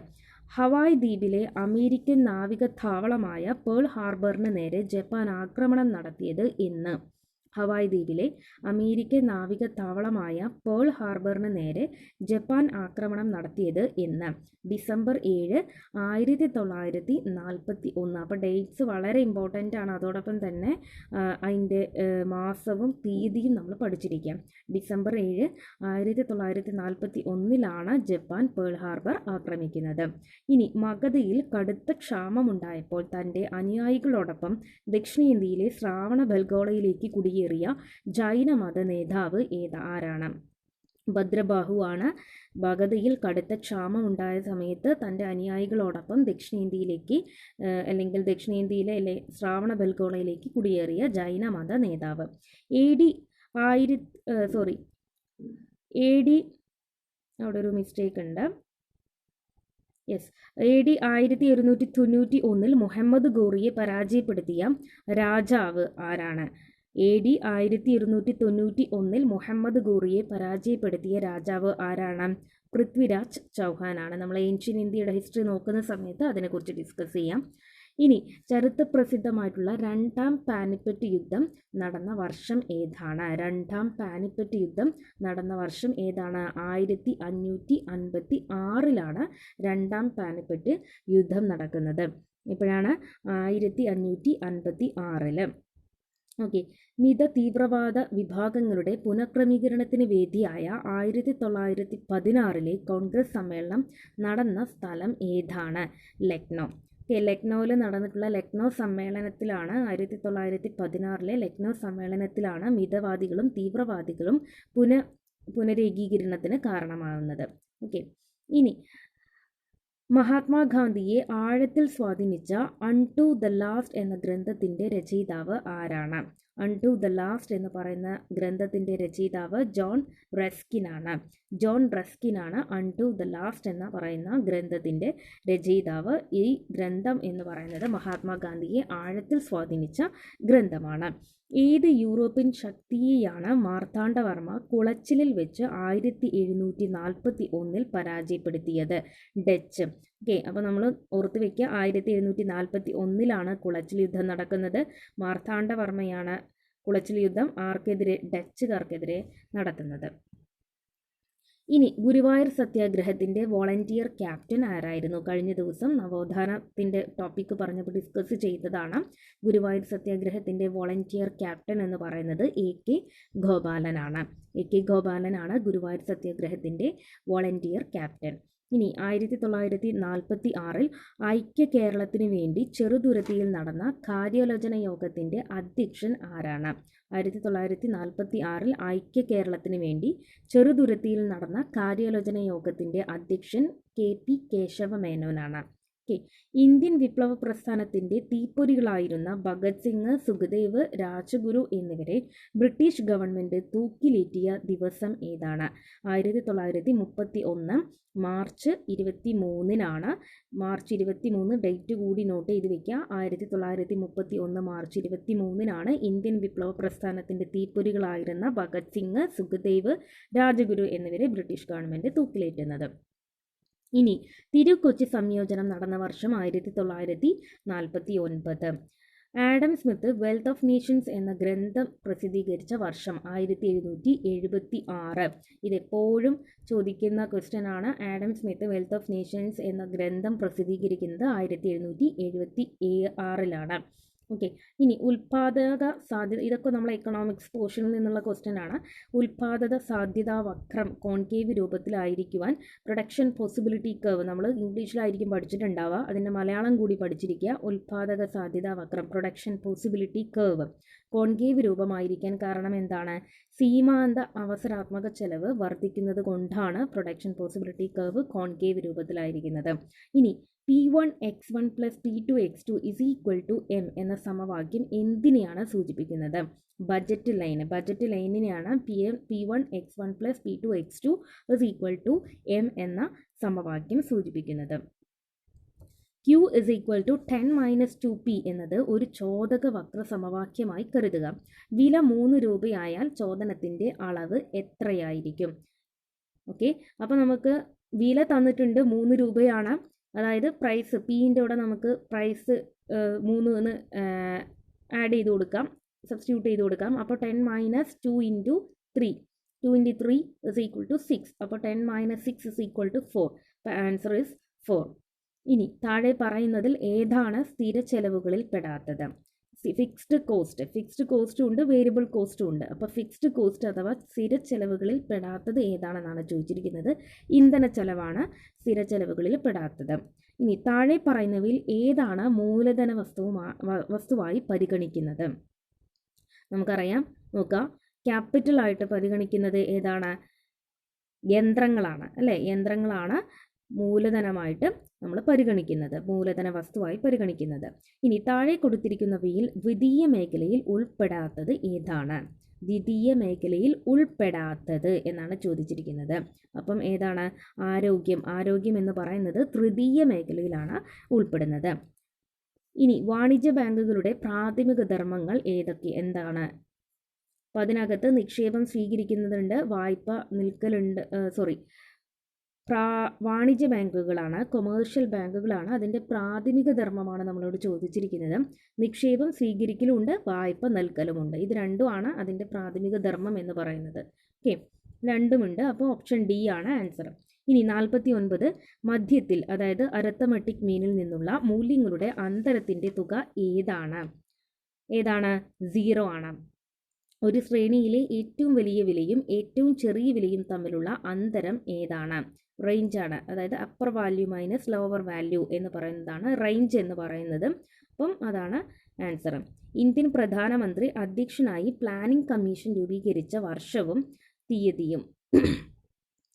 S1: ഹവായ് ദ്വീപിലെ അമേരിക്കൻ നാവിക താവളമായ പേൾ ഹാർബറിന് നേരെ ജപ്പാൻ ആക്രമണം നടത്തിയത് എന്ന്? ഹവായ് ദ്വീപിലെ അമേരിക്കൻ നാവിക താവളമായ പേൾ ഹാർബറിന് നേരെ ജപ്പാൻ ആക്രമണം നടത്തിയത് എന്ന്? ഡിസംബർ 7, 1941. അപ്പോൾ ഡേറ്റ്സ് വളരെ ഇമ്പോർട്ടൻ്റ് ആണ്. അതോടൊപ്പം തന്നെ അതിൻ്റെ മാസവും തീയതിയും നമ്മൾ പഠിച്ചിരിക്കാം. ഡിസംബർ 7, 1941 ജപ്പാൻ പേൾ ഹാർബർ ആക്രമിക്കുന്നത്. ഇനി മഗധയിൽ കടുത്ത ക്ഷാമമുണ്ടായപ്പോൾ തൻ്റെ അനുയായികളോടൊപ്പം ദക്ഷിണേന്ത്യയിലെ ശ്രാവണ ബൽഗോളയിലേക്ക് കുടിയേറിയ ജൈനമത നേതാവ് ആരാണ്? ഭദ്രബാഹു ആണ്. മഗധയിൽ കടുത്ത ക്ഷാമം ഉണ്ടായ സമയത്ത് തൻ്റെ അനുയായികളോടൊപ്പം ദക്ഷിണേന്ത്യയിലേക്ക് അല്ലെങ്കിൽ ദക്ഷിണേന്ത്യയിലെ ശ്രാവണ ബൽഗോളയിലേക്ക് കുടിയേറിയ ജൈനമത നേതാവ്. അവിടെ ഒരു മിസ്റ്റേക്ക് ഉണ്ട്. AD 1191 മുഹമ്മദ് ഗോറിയെ പരാജയപ്പെടുത്തിയ രാജാവ് ആരാണ്? AD 1291 മുഹമ്മദ് ഗോറിയെ പരാജയപ്പെടുത്തിയ രാജാവ് ആരാണ്? പൃഥ്വിരാജ് ചൗഹാനാണ്. നമ്മൾ ഏൻഷ്യൻ ഇന്ത്യയുടെ ഹിസ്റ്ററി നോക്കുന്ന സമയത്ത് അതിനെക്കുറിച്ച് ഡിസ്കസ് ചെയ്യാം. ഇനി ചരിത്രപ്രസിദ്ധമായിട്ടുള്ള രണ്ടാം പാനിപ്പറ്റ് യുദ്ധം നടന്ന വർഷം ഏതാണ്? രണ്ടാം പാനിപ്പറ്റ് യുദ്ധം നടന്ന വർഷം ഏതാണ്? 1556 രണ്ടാം പാനിപ്പറ്റ് യുദ്ധം നടക്കുന്നത്. ഇപ്പോഴാണ് 1556. ഓക്കെ. മിത തീവ്രവാദ വിഭാഗങ്ങളുടെ പുനഃക്രമീകരണത്തിന് വേദിയായ 1916 കോൺഗ്രസ് സമ്മേളനം നടന്ന സ്ഥലം ഏതാണ്? ലക്നൗ. ലക്നൗവിൽ നടന്നിട്ടുള്ള ലക്നൗ സമ്മേളനത്തിലാണ് 1916 ലക്നൗ സമ്മേളനത്തിലാണ് മിതവാദികളും തീവ്രവാദികളും പുനരേകീകരണത്തിന് കാരണമാകുന്നത്. ഓക്കെ. ഇനി മഹാത്മാഗാന്ധിയെ ആഴത്തിൽ സ്വാധീനിച്ച അൺടു ദ ലാസ്റ്റ് എന്ന ഗ്രന്ഥത്തിൻ്റെ രചയിതാവ് ആരാണ്? അൺടു ദ ലാസ്റ്റ് എന്ന് പറയുന്ന ഗ്രന്ഥത്തിൻ്റെ രചയിതാവ് ജോൺ റസ്കിനാണ്. ജോൺ റസ്കിനാണ് അൺടു ദ ലാസ്റ്റ് എന്ന് പറയുന്ന ഗ്രന്ഥത്തിൻ്റെ രചയിതാവ്. ഈ ഗ്രന്ഥം എന്ന് പറയുന്നത് മഹാത്മാഗാന്ധിയെ ആഴത്തിൽ സ്വാധീനിച്ച ഗ്രന്ഥമാണ്. ഏത് യൂറോപ്യൻ ശക്തിയെയാണ് മാർത്താണ്ഡവർമ്മ കുളച്ചിലിൽ വെച്ച് 1741 പരാജയപ്പെടുത്തിയത്? ഡച്ച്. ഓക്കെ. അപ്പോൾ നമ്മൾ ഓർത്ത് വയ്ക്കുക, 1741 കുളച്ചിൽ യുദ്ധം നടക്കുന്നത്. മാർത്താണ്ഡവർമ്മയാണ് കുളച്ചിൽ യുദ്ധം ആർക്കെതിരെ? ഡച്ചുകാർക്കെതിരെ നടത്തുന്നത്. ഇനി ഗുരുവായൂർ സത്യാഗ്രഹത്തിൻ്റെ വോളണ്ടിയർ ക്യാപ്റ്റൻ ആരായിരുന്നു? കഴിഞ്ഞ ദിവസം നവോത്ഥാനത്തിൻ്റെ ടോപ്പിക്ക് പറഞ്ഞപ്പോൾ ഡിസ്കസ് ചെയ്തതാണ്. ഗുരുവായൂർ സത്യാഗ്രഹത്തിൻ്റെ വോളണ്ടിയർ ക്യാപ്റ്റൻ എന്ന് പറയുന്നത് AK ഗോപാലനാണ്. AK ഗോപാലനാണ് ഗുരുവായൂർ സത്യാഗ്രഹത്തിൻ്റെ വോളണ്ടിയർ ക്യാപ്റ്റൻ. ഇനി 1946 ഐക്യ കേരളത്തിന് വേണ്ടി ചെറുതുരുത്തിയിൽ നടന്ന കാര്യാലോചന യോഗത്തിൻ്റെ അധ്യക്ഷൻ ആരാണ്? 1946 ഐക്യ കേരളത്തിന് വേണ്ടി ചെറുതുരുത്തിയിൽ നടന്ന കാര്യാലോചന യോഗത്തിൻ്റെ അധ്യക്ഷൻ KP കേശവ മേനോനാണ്. ഇന്ത്യൻ വിപ്ലവ പ്രസ്ഥാനത്തിൻ്റെ തീപ്പൊരികളായിരുന്ന ഭഗത് സിംഗ്, സുഖദേവ്, രാജഗുരു എന്നിവരെ ബ്രിട്ടീഷ് ഗവൺമെൻറ് തൂക്കിലേറ്റിയ ദിവസം ഏതാണ്? 1931 മാർച്ച് 23 മാർച്ച് 23 ഡേറ്റ് കൂടി നോട്ട് ചെയ്ത് വയ്ക്കുക. 1931 മാർച്ച് 23 ഇന്ത്യൻ വിപ്ലവ പ്രസ്ഥാനത്തിൻ്റെ തീപ്പൊരികളായിരുന്ന ഭഗത് സിംഗ്, സുഖദേവ്, രാജഗുരു എന്നിവരെ ബ്രിട്ടീഷ് ഗവൺമെൻറ് തൂക്കിലേറ്റുന്നത്. ഇനി തിരുക്കൊച്ചി സംയോജനം നടന്ന വർഷം 1949. Adam Smith wealth of Nations എന്ന ഗ്രന്ഥം പ്രസിദ്ധീകരിച്ച വർഷം 1776. ഇതെപ്പോഴും ചോദിക്കുന്ന ക്വസ്റ്റ്യൻ ആണ്. Adam Smith wealth of Nations എന്ന ഗ്രന്ഥം പ്രസിദ്ധീകരിക്കുന്നത് 1776. ഓക്കെ. ഇനി ഉൽപാദക സാധ്യത, ഇതൊക്കെ നമ്മൾ എക്കണോമിക്സ് പോർഷനിൽ നിന്നുള്ള ക്വസ്റ്റ്യൻ ആണ്. ഉൽപാദക സാധ്യതാ വക്രം കോൺകേവ് രൂപത്തിലായിരിക്കുവാൻ പ്രൊഡക്ഷൻ പോസിബിലിറ്റി കർവ്, നമ്മൾ ഇംഗ്ലീഷിലായിരിക്കും പഠിച്ചിട്ടുണ്ടാവുക, അതിൻ്റെ മലയാളം കൂടി പഠിച്ചിരിക്കുക. ഉൽപാദക സാധ്യതാ വക്രം പ്രൊഡക്ഷൻ പോസിബിലിറ്റി കർവ് കോൺകേവ് രൂപമായിരിക്കാൻ കാരണം എന്താണ്? സീമാന്ത അവസരാത്മക ചെലവ് വർദ്ധിക്കുന്നത് കൊണ്ടാണ് പ്രൊഡക്ഷൻ പോസിബിലിറ്റി കർവ് കോൺകേവ് രൂപത്തിലായിരിക്കുന്നത്. ഇനി P1x1 + P2x2 = M എന്ന സമവാക്യം എന്തിനെയാണ് സൂചിപ്പിക്കുന്നത്? ബജറ്റ് ലൈനിനെയാണ് P1x1 + P2x2 = M എന്ന സമവാക്യം സൂചിപ്പിക്കുന്നത്. Q = 10 - 2P എന്നത് ഒരു ചോദക വക്ര സമവാക്യമായി കരുതുക. വില 3 രൂപയായാൽ ചോദനത്തിൻ്റെ അളവ് എത്രയായിരിക്കും? ഓക്കെ. അപ്പോൾ നമുക്ക് വില തന്നിട്ടുണ്ട് 3 രൂപയാണ്. അതായത് പ്രൈസ് Pൻ്റെ കൂടെ നമുക്ക് പ്രൈസ് 3 എന്ന് ആഡ് ചെയ്ത് കൊടുക്കാം. സബ്സ്റ്റിറ്റ്യൂട്ട് ചെയ്ത് കൊടുക്കാം. അപ്പോൾ 10 minus 2 into 3, 2 into 3 is equal to 6. അപ്പോൾ 10 മൈനസ് 6 ഇസ് ഈക്വൽ ടു 4. അപ്പോൾ ആൻസർ ഇസ് 4. ഇനി താഴെ പറയുന്നതിൽ ഏതാണ് സ്ഥിര ചെലവുകളിൽ പെടാത്തത്? ഫിക്സ്ഡ് കോസ്റ്റും ഉണ്ട്, വേരിയബിൾ കോസ്റ്റും ഉണ്ട്. അപ്പോൾ ഫിക്സ്ഡ് കോസ്റ്റ് അഥവാ സ്ഥിര ചെലവുകളിൽ പെടാത്തത് ഏതാണെന്നാണ് ചോദിച്ചിരിക്കുന്നത്. ഇന്ധന ചെലവാണ് സ്ഥിര ചെലവുകളിൽ പെടാത്തത്. ഇനി താഴെ പറയുന്നവയിൽ ഏതാണ് മൂലധന വസ്തുവായി പരിഗണിക്കുന്നത്? നമുക്കറിയാം, നോക്കാം. ക്യാപിറ്റലായിട്ട് പരിഗണിക്കുന്നത് ഏതാണ്? യന്ത്രങ്ങളാണ് അല്ലേ? യന്ത്രങ്ങളാണ് മൂലധനമായിട്ട് നമ്മൾ പരിഗണിക്കുന്നത്, മൂലധന വസ്തുവായി പരിഗണിക്കുന്നത്. ഇനി താഴെ കൊടുത്തിരിക്കുന്നവയിൽ ദ്വിതീയ മേഖലയിൽ ഉൾപ്പെടാത്തത് ഏതാണ്? ദ്വിതീയ മേഖലയിൽ ഉൾപ്പെടാത്തത് എന്നാണ് ചോദിച്ചിരിക്കുന്നത്. അപ്പം ഏതാണ്? ആരോഗ്യം എന്ന് പറയുന്നത് തൃതീയ മേഖലയിലാണ് ഉൾപ്പെടുന്നത്. ഇനി വാണിജ്യ ബാങ്കുകളുടെ പ്രാഥമിക ധർമ്മങ്ങൾ എന്താണ്? അപ്പം അതിനകത്ത് നിക്ഷേപം സ്വീകരിക്കുന്നതുണ്ട്, വായ്പ നിൽക്കലുണ്ട്. വാണിജ്യ ബാങ്കുകളാണ്, കൊമേഴ്ഷ്യൽ ബാങ്കുകളാണ്. അതിൻ്റെ പ്രാഥമിക ധർമ്മമാണ് നമ്മളോട് ചോദിച്ചിരിക്കുന്നത്. നിക്ഷേപം സ്വീകരിക്കലുമുണ്ട്, വായ്പ നൽകലുമുണ്ട്. ഇത് രണ്ടുമാണ് അതിൻ്റെ പ്രാഥമിക ധർമ്മം എന്ന് പറയുന്നത്. ഓക്കെ, രണ്ടുമുണ്ട്. അപ്പോൾ ഓപ്ഷൻ ഡി ആണ് ആൻസർ. ഇനി 49, മധ്യത്തിൽ അതായത് അരിത്മെറ്റിക് മീനിൽ നിന്നുള്ള മൂല്യങ്ങളുടെ അന്തരത്തിൻ്റെ തുക ഏതാണ്? 0 ആണ്. ഒരു ശ്രേണിയിലെ ഏറ്റവും വലിയ വിലയും ഏറ്റവും ചെറിയ വിലയും തമ്മിലുള്ള അന്തരം ഏതാണ്? റേഞ്ചാണ്. അതായത് upper value minus lower value എന്ന് പറയുന്നതാണ് റേഞ്ച് എന്ന് പറയുന്നത്. അപ്പം അതാണ് ആൻസർ. ഇന്ത്യൻ പ്രധാനമന്ത്രി അധ്യക്ഷനായി പ്ലാനിംഗ് കമ്മീഷൻ രൂപീകരിച്ച വർഷവും തീയതിയും.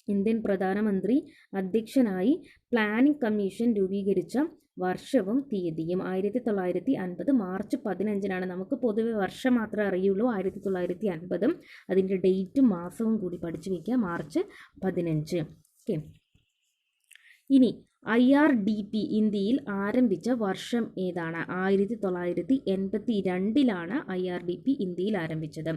S1: ഇന്ത്യൻ പ്രധാനമന്ത്രി അധ്യക്ഷനായി പ്ലാനിംഗ് കമ്മീഷൻ രൂപീകരിച്ച വർഷവും തീയതിയും 1950 മാർച്ച് 15 നമുക്ക് പൊതുവെ വർഷം മാത്രമേ അറിയുള്ളൂ. 1950 അതിൻ്റെ ഡേറ്റും മാസവും കൂടി പഠിച്ചു വയ്ക്കുക. മാർച്ച് 15. ഓക്കെ, ഇനി IRDP ഇന്ത്യയിൽ ആരംഭിച്ച വർഷം ഏതാണ്? 1982 IRDP ഇന്ത്യയിൽ ആരംഭിച്ചത്.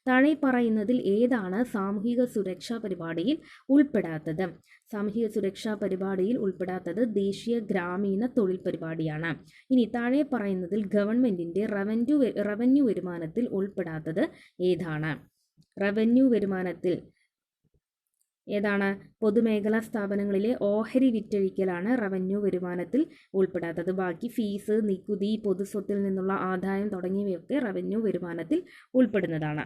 S1: താഴെ പറയുന്നതിൽ ഏതാണ് സാമൂഹിക സുരക്ഷാ പരിപാടിയിൽ ഉൾപ്പെടാത്തത്? സാമൂഹിക സുരക്ഷാ പരിപാടിയിൽ ഉൾപ്പെടാത്തത് ദേശീയ ഗ്രാമീണ തൊഴിൽ പരിപാടിയാണ്. ഇനി താഴെ പറയുന്നതിൽ ഗവൺമെൻറ്റിൻ്റെ റവന്യൂ വരുമാനത്തിൽ ഉൾപ്പെടാത്തത് ഏതാണ്? റവന്യൂ വരുമാനത്തിൽ ഏതാണ്? പൊതുമേഖലാ സ്ഥാപനങ്ങളിലെ ഓഹരി വിറ്റഴിക്കലാണ് റവന്യൂ വരുമാനത്തിൽ ഉൾപ്പെടാത്തത്. ബാക്കി ഫീസ്, നികുതി, പൊതുസ്വത്തിൽ നിന്നുള്ള ആദായം തുടങ്ങിയവയൊക്കെ റവന്യൂ വരുമാനത്തിൽ ഉൾപ്പെടുന്നതാണ്.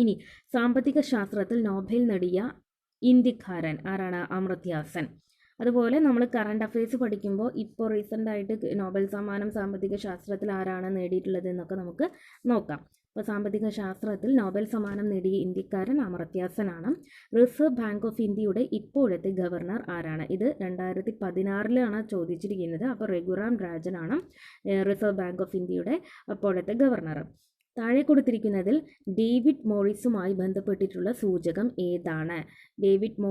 S1: ഇനി സാമ്പത്തിക ശാസ്ത്രത്തിൽ നോബൽ നേടിയ ഇന്ത്യക്കാരൻ ആരാണ്? അമർത്യ സെൻ. അതുപോലെ നമ്മൾ കറണ്ട് അഫയേഴ്സ് പഠിക്കുമ്പോൾ ഇപ്പോൾ റീസെൻ്റായിട്ട് നോബൽ സമ്മാനം സാമ്പത്തിക ശാസ്ത്രത്തിൽ ആരാണ് നേടിയിട്ടുള്ളത് എന്നൊക്കെ നമുക്ക് നോക്കാം. അപ്പോൾ സാമ്പത്തിക ശാസ്ത്രത്തിൽ നോബൽ സമ്മാനം നേടിയ ഇന്ത്യക്കാരൻ അമർത്യ സെൻ ആണ്. റിസർവ് ബാങ്ക് ഓഫ് ഇന്ത്യയുടെ ഇപ്പോഴത്തെ ഗവർണർ ആരാണ്? ഇത് 2016 ചോദിച്ചിരിക്കുന്നത്. അപ്പോൾ രഘുറാം രാജനാണ് റിസർവ് ബാങ്ക് ഓഫ് ഇന്ത്യയുടെ ഇപ്പോഴത്തെ ഗവർണർ. താഴെ കൊടുത്തിരിക്കുന്നതിൽ ഡേവിഡ് മോറിസുമായി ബന്ധപ്പെട്ടിട്ടുള്ള സൂചകം ഏതാണ്? ഡേവിഡ്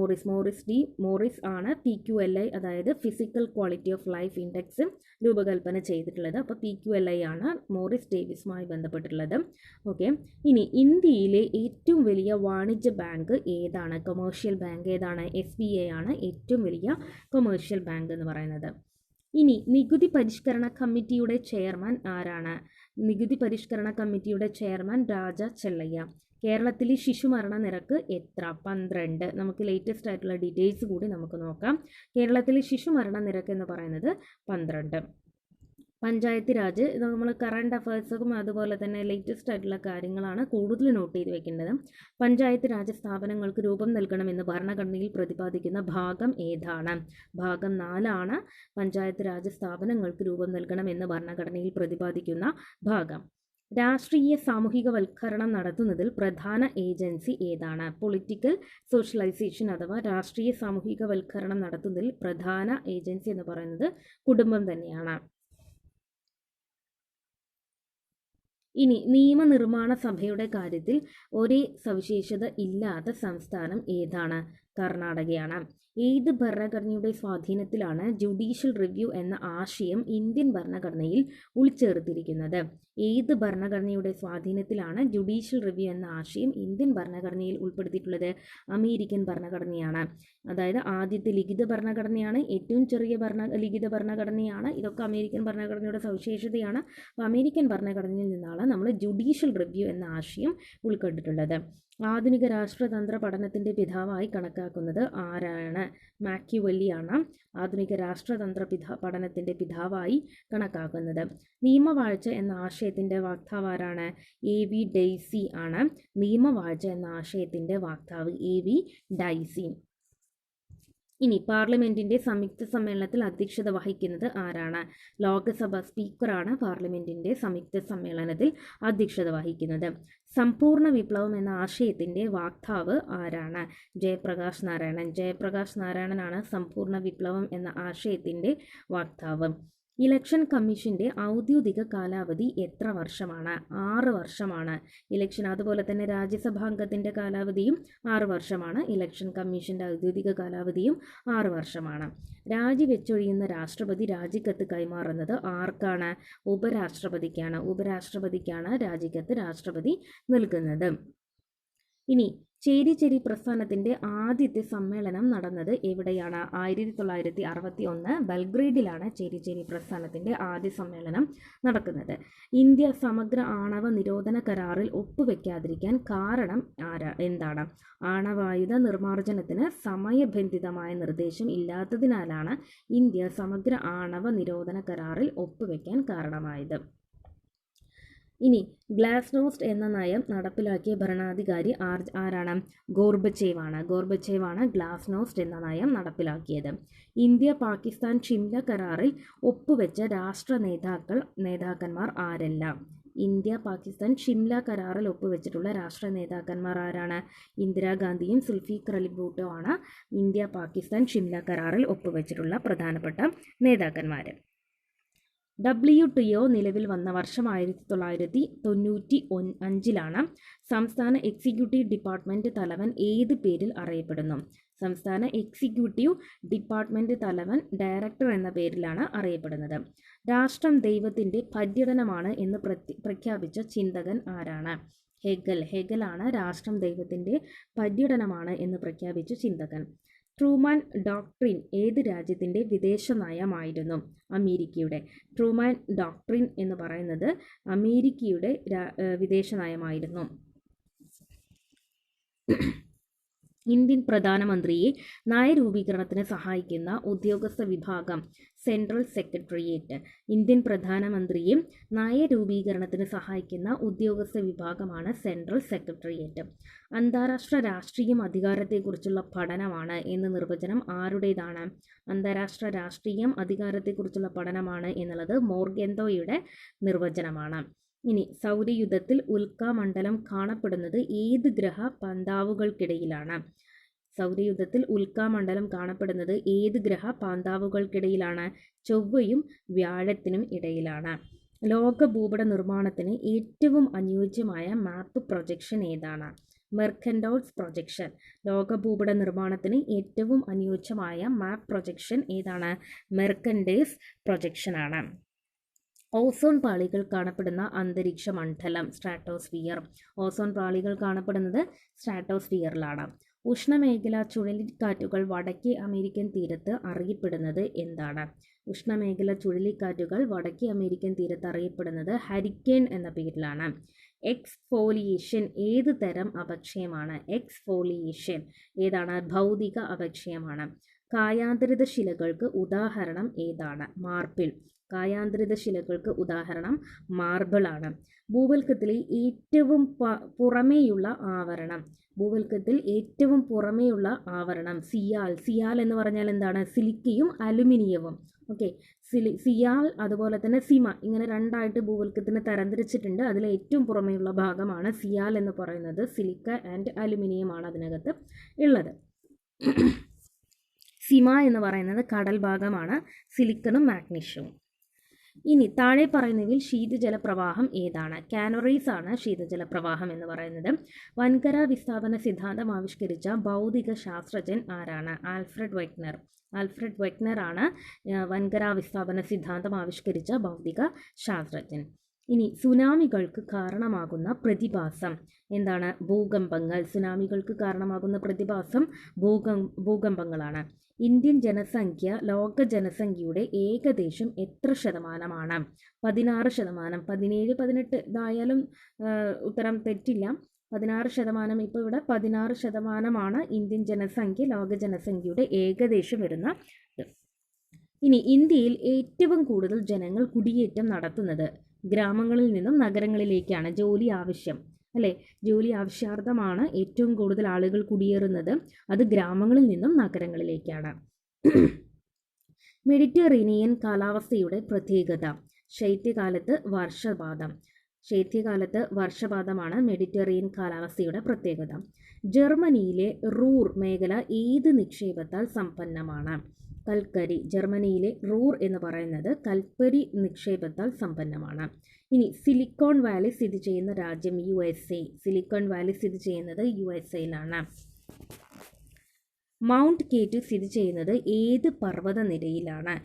S1: മോറിസ് ആണ് PQLI അതായത് physical quality of life index രൂപകൽപ്പന ചെയ്തിട്ടുള്ളത്. അപ്പോൾ PQLI ആണ് മോറിസ് ഡേവിസുമായി ബന്ധപ്പെട്ടിട്ടുള്ളത്. ഓക്കെ, ഇനി ഇന്ത്യയിലെ ഏറ്റവും വലിയ വാണിജ്യ ബാങ്ക് ഏതാണ്? കൊമേഴ്ഷ്യൽ ബാങ്ക് ഏതാണ്? SBI ആണ് ഏറ്റവും വലിയ കൊമേഴ്ഷ്യൽ ബാങ്ക് എന്ന് പറയുന്നത്. ഇനി നികുതി പരിഷ്കരണ കമ്മിറ്റിയുടെ ചെയർമാൻ ആരാണ്? നികുതി പരിഷ്കരണ കമ്മിറ്റിയുടെ ചെയർമാൻ രാജ ചെല്ലയ്യ. കേരളത്തിലെ ശിശുമരണ നിരക്ക് എത്ര? 12. നമുക്ക് ലേറ്റസ്റ്റ് ആയിട്ടുള്ള ഡീറ്റെയിൽസ് കൂടി നമുക്ക് നോക്കാം. കേരളത്തിലെ ശിശുമരണ നിരക്ക് എന്ന് പറയുന്നത് 12. പഞ്ചായത്ത് രാജ്, ഇത് നമ്മൾ കറണ്ട് അഫയേഴ്സും അതുപോലെ തന്നെ ലേറ്റസ്റ്റ് ആയിട്ടുള്ള കാര്യങ്ങളാണ് കൂടുതൽ നോട്ട് ചെയ്ത് വെക്കേണ്ടത്. പഞ്ചായത്ത് രാജ് സ്ഥാപനങ്ങൾക്ക് രൂപം നൽകണമെന്ന് ഭരണഘടനയിൽ പ്രതിപാദിക്കുന്ന ഭാഗം ഏതാണ്? ഭാഗം 4 പഞ്ചായത്ത് രാജ് സ്ഥാപനങ്ങൾക്ക് രൂപം നൽകണമെന്ന് ഭരണഘടനയിൽ പ്രതിപാദിക്കുന്ന ഭാഗം. രാഷ്ട്രീയ സാമൂഹികവൽക്കരണം നടത്തുന്നതിൽ പ്രധാന ഏജൻസി ഏതാണ്? പൊളിറ്റിക്കൽ സോഷ്യലൈസേഷൻ അഥവാ രാഷ്ട്രീയ സാമൂഹികവൽക്കരണം നടത്തുന്നതിൽ പ്രധാന ഏജൻസി എന്ന് പറയുന്നത് കുടുംബം തന്നെയാണ്. ഇനി നിയമനിർമ്മാണ സഭയുടെ കാര്യത്തിൽ ഒരേ സവിശേഷത ഇല്ലാത്ത സംസ്ഥാനം ഏതാണ്? കർണാടകയാണ്. ഏത് ഭരണഘടനയുടെ സ്വാധീനത്തിലാണ് ജുഡീഷ്യൽ റിവ്യൂ എന്ന ആശയം ഇന്ത്യൻ ഭരണഘടനയിൽ ഉൾച്ചേർത്തിരിക്കുന്നത്? ഏത് ഭരണഘടനയുടെ സ്വാധീനത്തിലാണ് ജുഡീഷ്യൽ റിവ്യൂ എന്ന ആശയം ഇന്ത്യൻ ഭരണഘടനയിൽ ഉൾപ്പെടുത്തിയിട്ടുള്ളത്? അമേരിക്കൻ ഭരണഘടനയാണ്. അതായത് ആദ്യത്തെ ലിഖിത ഭരണഘടനയാണ്, ഏറ്റവും ചെറിയ ലിഖിത ഭരണഘടനയാണ്. ഇതൊക്കെ അമേരിക്കൻ ഭരണഘടനയുടെ സവിശേഷതയാണ്. അപ്പോൾ അമേരിക്കൻ ഭരണഘടനയിൽ നിന്നാണ് നമ്മൾ ജുഡീഷ്യൽ റിവ്യൂ എന്ന ആശയം ഉൾക്കൊണ്ടിട്ടുള്ളത്. ആധുനിക രാഷ്ട്രതന്ത്ര പഠനത്തിൻ്റെ പിതാവായി കണക്കാക്കുന്നത് ആരാണ്? മാക്യുവെല്ലിയാണ് ആധുനിക രാഷ്ട്രതന്ത്ര പഠനത്തിൻ്റെ പിതാവായി കണക്കാക്കുന്നത്. നിയമവാഴ്ച എന്ന ആശയത്തിൻ്റെ വക്താവ് ആരാണ്? AV ഡെയ്സി ആണ് നിയമവാഴ്ച എന്ന ആശയത്തിൻ്റെ വക്താവ്, AV ഡെയ്സി. ഇനി പാർലമെൻറ്റിൻ്റെ സംയുക്ത സമ്മേളനത്തിൽ അധ്യക്ഷത വഹിക്കുന്നത് ആരാണ്? ലോക്സഭ സ്പീക്കറാണ് പാർലമെൻറ്റിൻ്റെ സംയുക്ത സമ്മേളനത്തിൽ അധ്യക്ഷത വഹിക്കുന്നത്. സമ്പൂർണ്ണ വിപ്ലവം എന്ന ആശയത്തിൻ്റെ വക്താവ് ആരാണ്? ജയപ്രകാശ് നാരായണൻ. ജയപ്രകാശ് നാരായണനാണ് സമ്പൂർണ്ണ വിപ്ലവം എന്ന ആശയത്തിൻ്റെ വക്താവ്. ഇലക്ഷൻ കമ്മീഷൻ്റെ ഔദ്യോഗിക കാലാവധി എത്ര വർഷമാണ്? 6 വർഷമാണ് ഇലക്ഷൻ. അതുപോലെ തന്നെ രാജ്യസഭാംഗത്തിൻ്റെ കാലാവധിയും 6 വർഷമാണ്. ഇലക്ഷൻ കമ്മീഷൻ്റെ ഔദ്യോഗിക കാലാവധിയും 6 വർഷമാണ്. രാജിവെച്ചൊഴിയുന്ന രാഷ്ട്രപതി രാജിക്കത്ത് കൈമാറുന്നത് ആർക്കാണ്? ഉപരാഷ്ട്രപതിക്കാണ്. ഉപരാഷ്ട്രപതിക്കാണ് രാജിക്കത്ത് രാഷ്ട്രപതി നൽകുന്നത്. ഇനി ചേരിചേരി പ്രസ്ഥാനത്തിൻ്റെ ആദ്യത്തെ സമ്മേളനം നടന്നത് എവിടെയാണ്? 1961 ബൽഗ്രേഡിലാണ് ചേരിചേരി പ്രസ്ഥാനത്തിൻ്റെ ആദ്യ സമ്മേളനം നടക്കുന്നത്. ഇന്ത്യ സമഗ്ര ആണവ നിരോധന കരാറിൽ ഒപ്പുവെക്കാതിരിക്കാൻ കാരണം എന്താണ്? ആണവായുധ നിർമ്മാർജ്ജനത്തിന് സമയബന്ധിതമായ നിർദ്ദേശം ഇല്ലാത്തതിനാലാണ് ഇന്ത്യ സമഗ്ര ആണവ നിരോധന കരാറിൽ ഒപ്പുവെക്കാൻ കാരണമായത്. ഇനി ഗ്ലാസ്നോസ്റ്റ് എന്ന നയം നടപ്പിലാക്കിയ ഭരണാധികാരി ആരാണ്? ഗോർബച്ചേവാണ്. ഗോർബച്ചേവാണ് ഗ്ലാസ്നോസ്റ്റ് എന്ന നയം നടപ്പിലാക്കിയത്. ഇന്ത്യ പാകിസ്ഥാൻ ഷിംല കരാറിൽ ഒപ്പുവെച്ച രാഷ്ട്ര നേതാക്കന്മാർ ആരെല്ലാം? ഇന്ത്യ പാകിസ്ഥാൻ ഷിംല കരാറിൽ ഒപ്പുവെച്ചിട്ടുള്ള രാഷ്ട്ര നേതാക്കന്മാർ ആരാണ്? ഇന്ദിരാഗാന്ധിയും സുൽഫിക്കർ അലി ഭൂട്ടോ ആണ് ഇന്ത്യ പാകിസ്ഥാൻ ഷിംല കരാറിൽ ഒപ്പുവെച്ചിട്ടുള്ള പ്രധാനപ്പെട്ട നേതാക്കന്മാർ. WTO നിലവിൽ വന്ന വർഷം 1995. സംസ്ഥാന എക്സിക്യൂട്ടീവ് ഡിപ്പാർട്ട്മെൻറ്റ് തലവൻ ഏത് പേരിൽ അറിയപ്പെടുന്നു? സംസ്ഥാന എക്സിക്യൂട്ടീവ് ഡിപ്പാർട്ട്മെൻറ്റ് തലവൻ ഡയറക്ടർ എന്ന പേരിലാണ് അറിയപ്പെടുന്നത്. രാഷ്ട്രം ദൈവത്തിൻ്റെ പര്യടനമാണ് എന്ന് പ്രഖ്യാപിച്ച ചിന്തകൻ ആരാണ്? ഹെഗലാണ് രാഷ്ട്രം ദൈവത്തിൻ്റെ പര്യടനമാണ് എന്ന് പ്രഖ്യാപിച്ച ചിന്തകൻ. ട്രൂമാൻ ഡോക്ട്രിൻ ഏത് രാജ്യത്തിൻ്റെ വിദേശ നയമായിരുന്നു? അമേരിക്കയുടെ. ട്രൂമാൻ ഡോക്ട്രിൻ എന്ന് പറയുന്നത് അമേരിക്കയുടെ വിദേശ നയമായിരുന്നു. ഇന്ത്യൻ പ്രധാനമന്ത്രിയെ നയരൂപീകരണത്തിന് സഹായിക്കുന്ന ഉദ്യോഗസ്ഥ വിഭാഗം സെൻട്രൽ സെക്രട്ടേറിയറ്റ്. ഇന്ത്യൻ പ്രധാനമന്ത്രിയെ നയരൂപീകരണത്തിന് സഹായിക്കുന്ന ഉദ്യോഗസ്ഥ വിഭാഗമാണ് സെൻട്രൽ സെക്രട്ടേറിയറ്റ്. അന്താരാഷ്ട്ര രാഷ്ട്രീയം അധികാരത്തെക്കുറിച്ചുള്ള പഠനമാണ് എന്ന നിർവചനം ആരുടേതാണ്? അന്താരാഷ്ട്ര രാഷ്ട്രീയം അധികാരത്തെക്കുറിച്ചുള്ള പഠനമാണ് എന്നുള്ളത് മോർഗെന്തോയുടെ നിർവചനമാണ്. ഇനി സൗരയൂഥത്തിൽ ഉൽക്കാമണ്ഡലം കാണപ്പെടുന്നത് ഏത് ഗ്രഹ പാന്താവുകൾക്കിടയിലാണ്? സൗരയൂഥത്തിൽ ഉൽക്കാമണ്ഡലം കാണപ്പെടുന്നത് ഏത് ഗ്രഹ പാന്താവുകൾക്കിടയിലാണ്? ചൊവ്വയും വ്യാഴത്തിനും ഇടയിലാണ്. ലോക ഭൂപട നിർമ്മാണത്തിന് ഏറ്റവും അനുയോജ്യമായ മാപ്പ് പ്രൊജക്ഷൻ ഏതാണ്? മെർക്കൻഡോൾസ് പ്രൊജക്ഷൻ. ലോക ഭൂപട നിർമ്മാണത്തിന് ഏറ്റവും അനുയോജ്യമായ മാപ്പ് പ്രൊജക്ഷൻ ഏതാണ്? മെർക്കൻഡേഴ്സ് പ്രൊജക്ഷനാണ്. ഓസോൺ പാളികൾ കാണപ്പെടുന്ന അന്തരീക്ഷ മണ്ഡലം സ്ട്രാറ്റോസ്ഫിയർ. ഓസോൺ പാളികൾ കാണപ്പെടുന്നത് സ്ട്രാറ്റോസ്ഫിയറിലാണ്. ഉഷ്ണമേഖലാ ചുഴലിക്കാറ്റുകൾ വടക്കേ അമേരിക്കൻ തീരത്ത് അറിയപ്പെടുന്നത് എന്താണ്? ഉഷ്ണമേഖലാ ചുഴലിക്കാറ്റുകൾ വടക്കേ അമേരിക്കൻ തീരത്ത് അറിയപ്പെടുന്നത് ഹരിക്കേൻ എന്ന പേരിലാണ്. എക്സ്ഫോലിയേഷൻ ഏത് തരം അപക്ഷയമാണ്? എക്സ്ഫോലിയേഷൻ ഏതാണ്? ഭൗതിക അപക്ഷയമാണ്. കായാന്തരിത ശിലകൾക്ക് ഉദാഹരണം ഏതാണ്? മാർബിൾ. കായാന്തരിത ശിലകൾക്ക് ഉദാഹരണം മാർബിളാണ്. ഭൂവൽക്കത്തിലെ ഏറ്റവും പുറമേയുള്ള ആവരണം. ഭൂവൽക്കത്തിൽ ഏറ്റവും പുറമേയുള്ള ആവരണം സിയാൽ. സിയാൽ എന്ന് പറഞ്ഞാൽ എന്താണ്? സിലിക്കയും അലുമിനിയവും. ഓക്കെ, സിയാൽ അതുപോലെ തന്നെ സിമ, ഇങ്ങനെ രണ്ടായിട്ട് ഭൂവൽക്കത്തിന് തരംതിരിച്ചിട്ടുണ്ട്. അതിൽ ഏറ്റവും പുറമേയുള്ള ഭാഗമാണ് സിയാൽ എന്ന് പറയുന്നത്. സിലിക്ക ആൻഡ് അലുമിനിയമാണ് അതിനകത്ത് ഉള്ളത്. സിമ എന്ന് പറയുന്നത് കടൽ ഭാഗമാണ്. സിലിക്കണും മാഗ്നീഷ്യവും. ഇനി താഴെ പറയുന്നതിൽ ശീതജല പ്രവാഹം ഏതാണ്? കാനറീസ് ആണ് ശീതജല പ്രവാഹം എന്ന് പറയുന്നത്. വൻകര വിസ്ഥാപന സിദ്ധാന്തം ആവിഷ്കരിച്ച ഭൗതിക ശാസ്ത്രജ്ഞൻ ആരാണ്? ആൽഫ്രഡ് വൈഗ്നർ. ആൽഫ്രഡ് വൈഗ്നർ ആണ് വൻകര വിസ്ഥാപന സിദ്ധാന്തം ആവിഷ്കരിച്ച ഭൗതിക ശാസ്ത്രജ്ഞൻ. ഇനി സുനാമികൾക്ക് കാരണമാകുന്ന പ്രതിഭാസം എന്താണ്? ഭൂകമ്പങ്ങൾ. സുനാമികൾക്ക് കാരണമാകുന്ന പ്രതിഭാസം ഭൂകമ്പങ്ങളാണ്. ഇന്ത്യൻ ജനസംഖ്യ ലോക ജനസംഖ്യയുടെ ഏകദേശം എത്ര ശതമാനമാണ്? 16%. 17, 18 ഇതായാലും ഉത്തരം തെറ്റില്ല. 16%. ഇപ്പോൾ ഇവിടെ 16% ഇന്ത്യൻ ജനസംഖ്യ ലോക ജനസംഖ്യയുടെ ഏകദേശം വരുന്ന. ഇനി ഇന്ത്യയിൽ ഏറ്റവും കൂടുതൽ ജനങ്ങൾ കുടിയേറ്റം നടത്തുന്നത് ഗ്രാമങ്ങളിൽ നിന്നും നഗരങ്ങളിലേക്കാണ്. ജോലി ആവശ്യം അല്ലേ? ജോലി ആവശ്യാർത്ഥമാണ് ഏറ്റവും കൂടുതൽ ആളുകൾ കുടിയേറുന്നത്. അത് ഗ്രാമങ്ങളിൽ നിന്നും നഗരങ്ങളിലേക്കാണ്. മെഡിറ്ററേനിയൻ കാലാവസ്ഥയുടെ പ്രത്യേകത. ശൈത്യകാലത്ത് വർഷപാതം. ശൈത്യകാലത്ത് വർഷപാതമാണ് മെഡിറ്ററേനിയൻ കാലാവസ്ഥയുടെ പ്രത്യേകത. ജർമ്മനിയിലെ റൂർ മേഖല ഏത് നിക്ഷേപത്താൽ സമ്പന്നമാണ്? കൽക്കരി. ജർമ്മനിയിലെ റൂർ എന്ന് പറയുന്നത് കൽക്കരി നിക്ഷേപത്താൽ സമ്പന്നമാണ്. ഇനി സിലിക്കോൺ വാലി സ്ഥിതി ചെയ്യുന്ന രാജ്യം USA. സിലിക്കോൺ വാലി സ്ഥിതി ചെയ്യുന്നത് USAയിലാണ്. മൗണ്ട് K2 സ്ഥിതി ചെയ്യുന്നത് ഏത് പർവ്വതനിരയിലാണ്?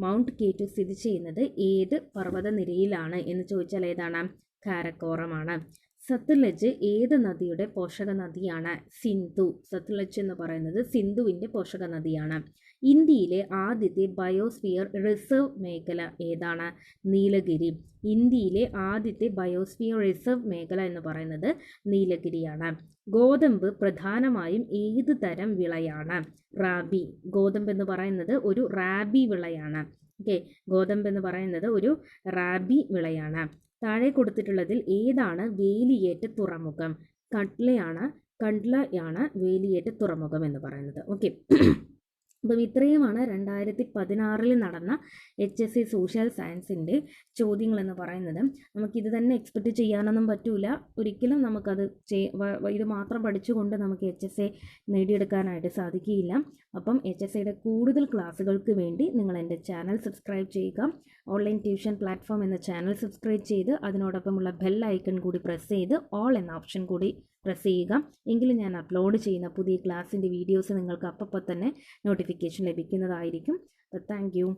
S1: മൗണ്ട് K2 സ്ഥിതി ചെയ്യുന്നത് ഏത് പർവ്വതനിരയിലാണ് എന്ന് ചോദിച്ചാൽ ഏതാണ്? കാരക്കോറമാണ്. സത്ലജ് ഏത് നദിയുടെ പോഷക നദിയാണ്? സിന്ധു. സത്ലജ് എന്ന് പറയുന്നത് സിന്ധുവിൻ്റെ പോഷക നദിയാണ്. ഇന്ത്യയിലെ ആദ്യത്തെ ബയോസ്ഫിയർ റിസർവ് മേഖല ഏതാണ്? നീലഗിരി. ഇന്ത്യയിലെ ആദ്യത്തെ ബയോസ്ഫിയർ റിസർവ് മേഖല എന്ന് പറയുന്നത് നീലഗിരിയാണ്. ഗോതമ്പ് പ്രധാനമായും ഏത് തരം വിളയാണ്? റാബി. ഗോതമ്പ് എന്ന് പറയുന്നത് ഒരു റാബി വിളയാണ്. ഓക്കെ, ഗോതമ്പ് എന്ന് പറയുന്നത് ഒരു റാബി വിളയാണ്. താഴെ കൊടുത്തിട്ടുള്ളതിൽ ഏതാണ് വേലിയേറ്റ തുറമുഖം? കട്ലയാണ് വേലിയേറ്റ തുറമുഖം എന്ന് പറയുന്നത്. ഓക്കെ, അപ്പം ഇത്രയുമാണ് 2016 നടന്ന HSC സോഷ്യൽ സയൻസിൻ്റെ ചോദ്യങ്ങളെന്ന് പറയുന്നത്. നമുക്കിത് തന്നെ എക്സ്പെക്റ്റ് ചെയ്യാനൊന്നും പറ്റില്ല. ഒരിക്കലും നമുക്കത് ഇത് മാത്രം പഠിച്ചുകൊണ്ട് നമുക്ക് HSA നേടിയെടുക്കാനായിട്ട് സാധിക്കുകയില്ല. അപ്പം HSAയുടെ കൂടുതൽ ക്ലാസ്സുകൾക്ക് വേണ്ടി നിങ്ങൾ എൻ്റെ ചാനൽ സബ്സ്ക്രൈബ് ചെയ്യുക. ഓൺലൈൻ ട്യൂഷൻ പ്ലാറ്റ്ഫോം എന്ന ചാനൽ സബ്സ്ക്രൈബ് ചെയ്ത് അതിനോടൊപ്പമുള്ള ബെൽ ഐക്കൺ കൂടി പ്രസ് ചെയ്ത് ഓൾ എന്ന ഓപ്ഷൻ കൂടി പ്രസ് ചെയ്യുക. എങ്കിലും ഞാൻ അപ്ലോഡ് ചെയ്യുന്ന പുതിയ ക്ലാസ്സിൻ്റെ വീഡിയോസ് നിങ്ങൾക്ക് അപ്പോൾ തന്നെ നോട്ടിഫിക്കേഷൻ ലഭിക്കുന്നതായിരിക്കും. അപ്പോൾ താങ്ക് യു.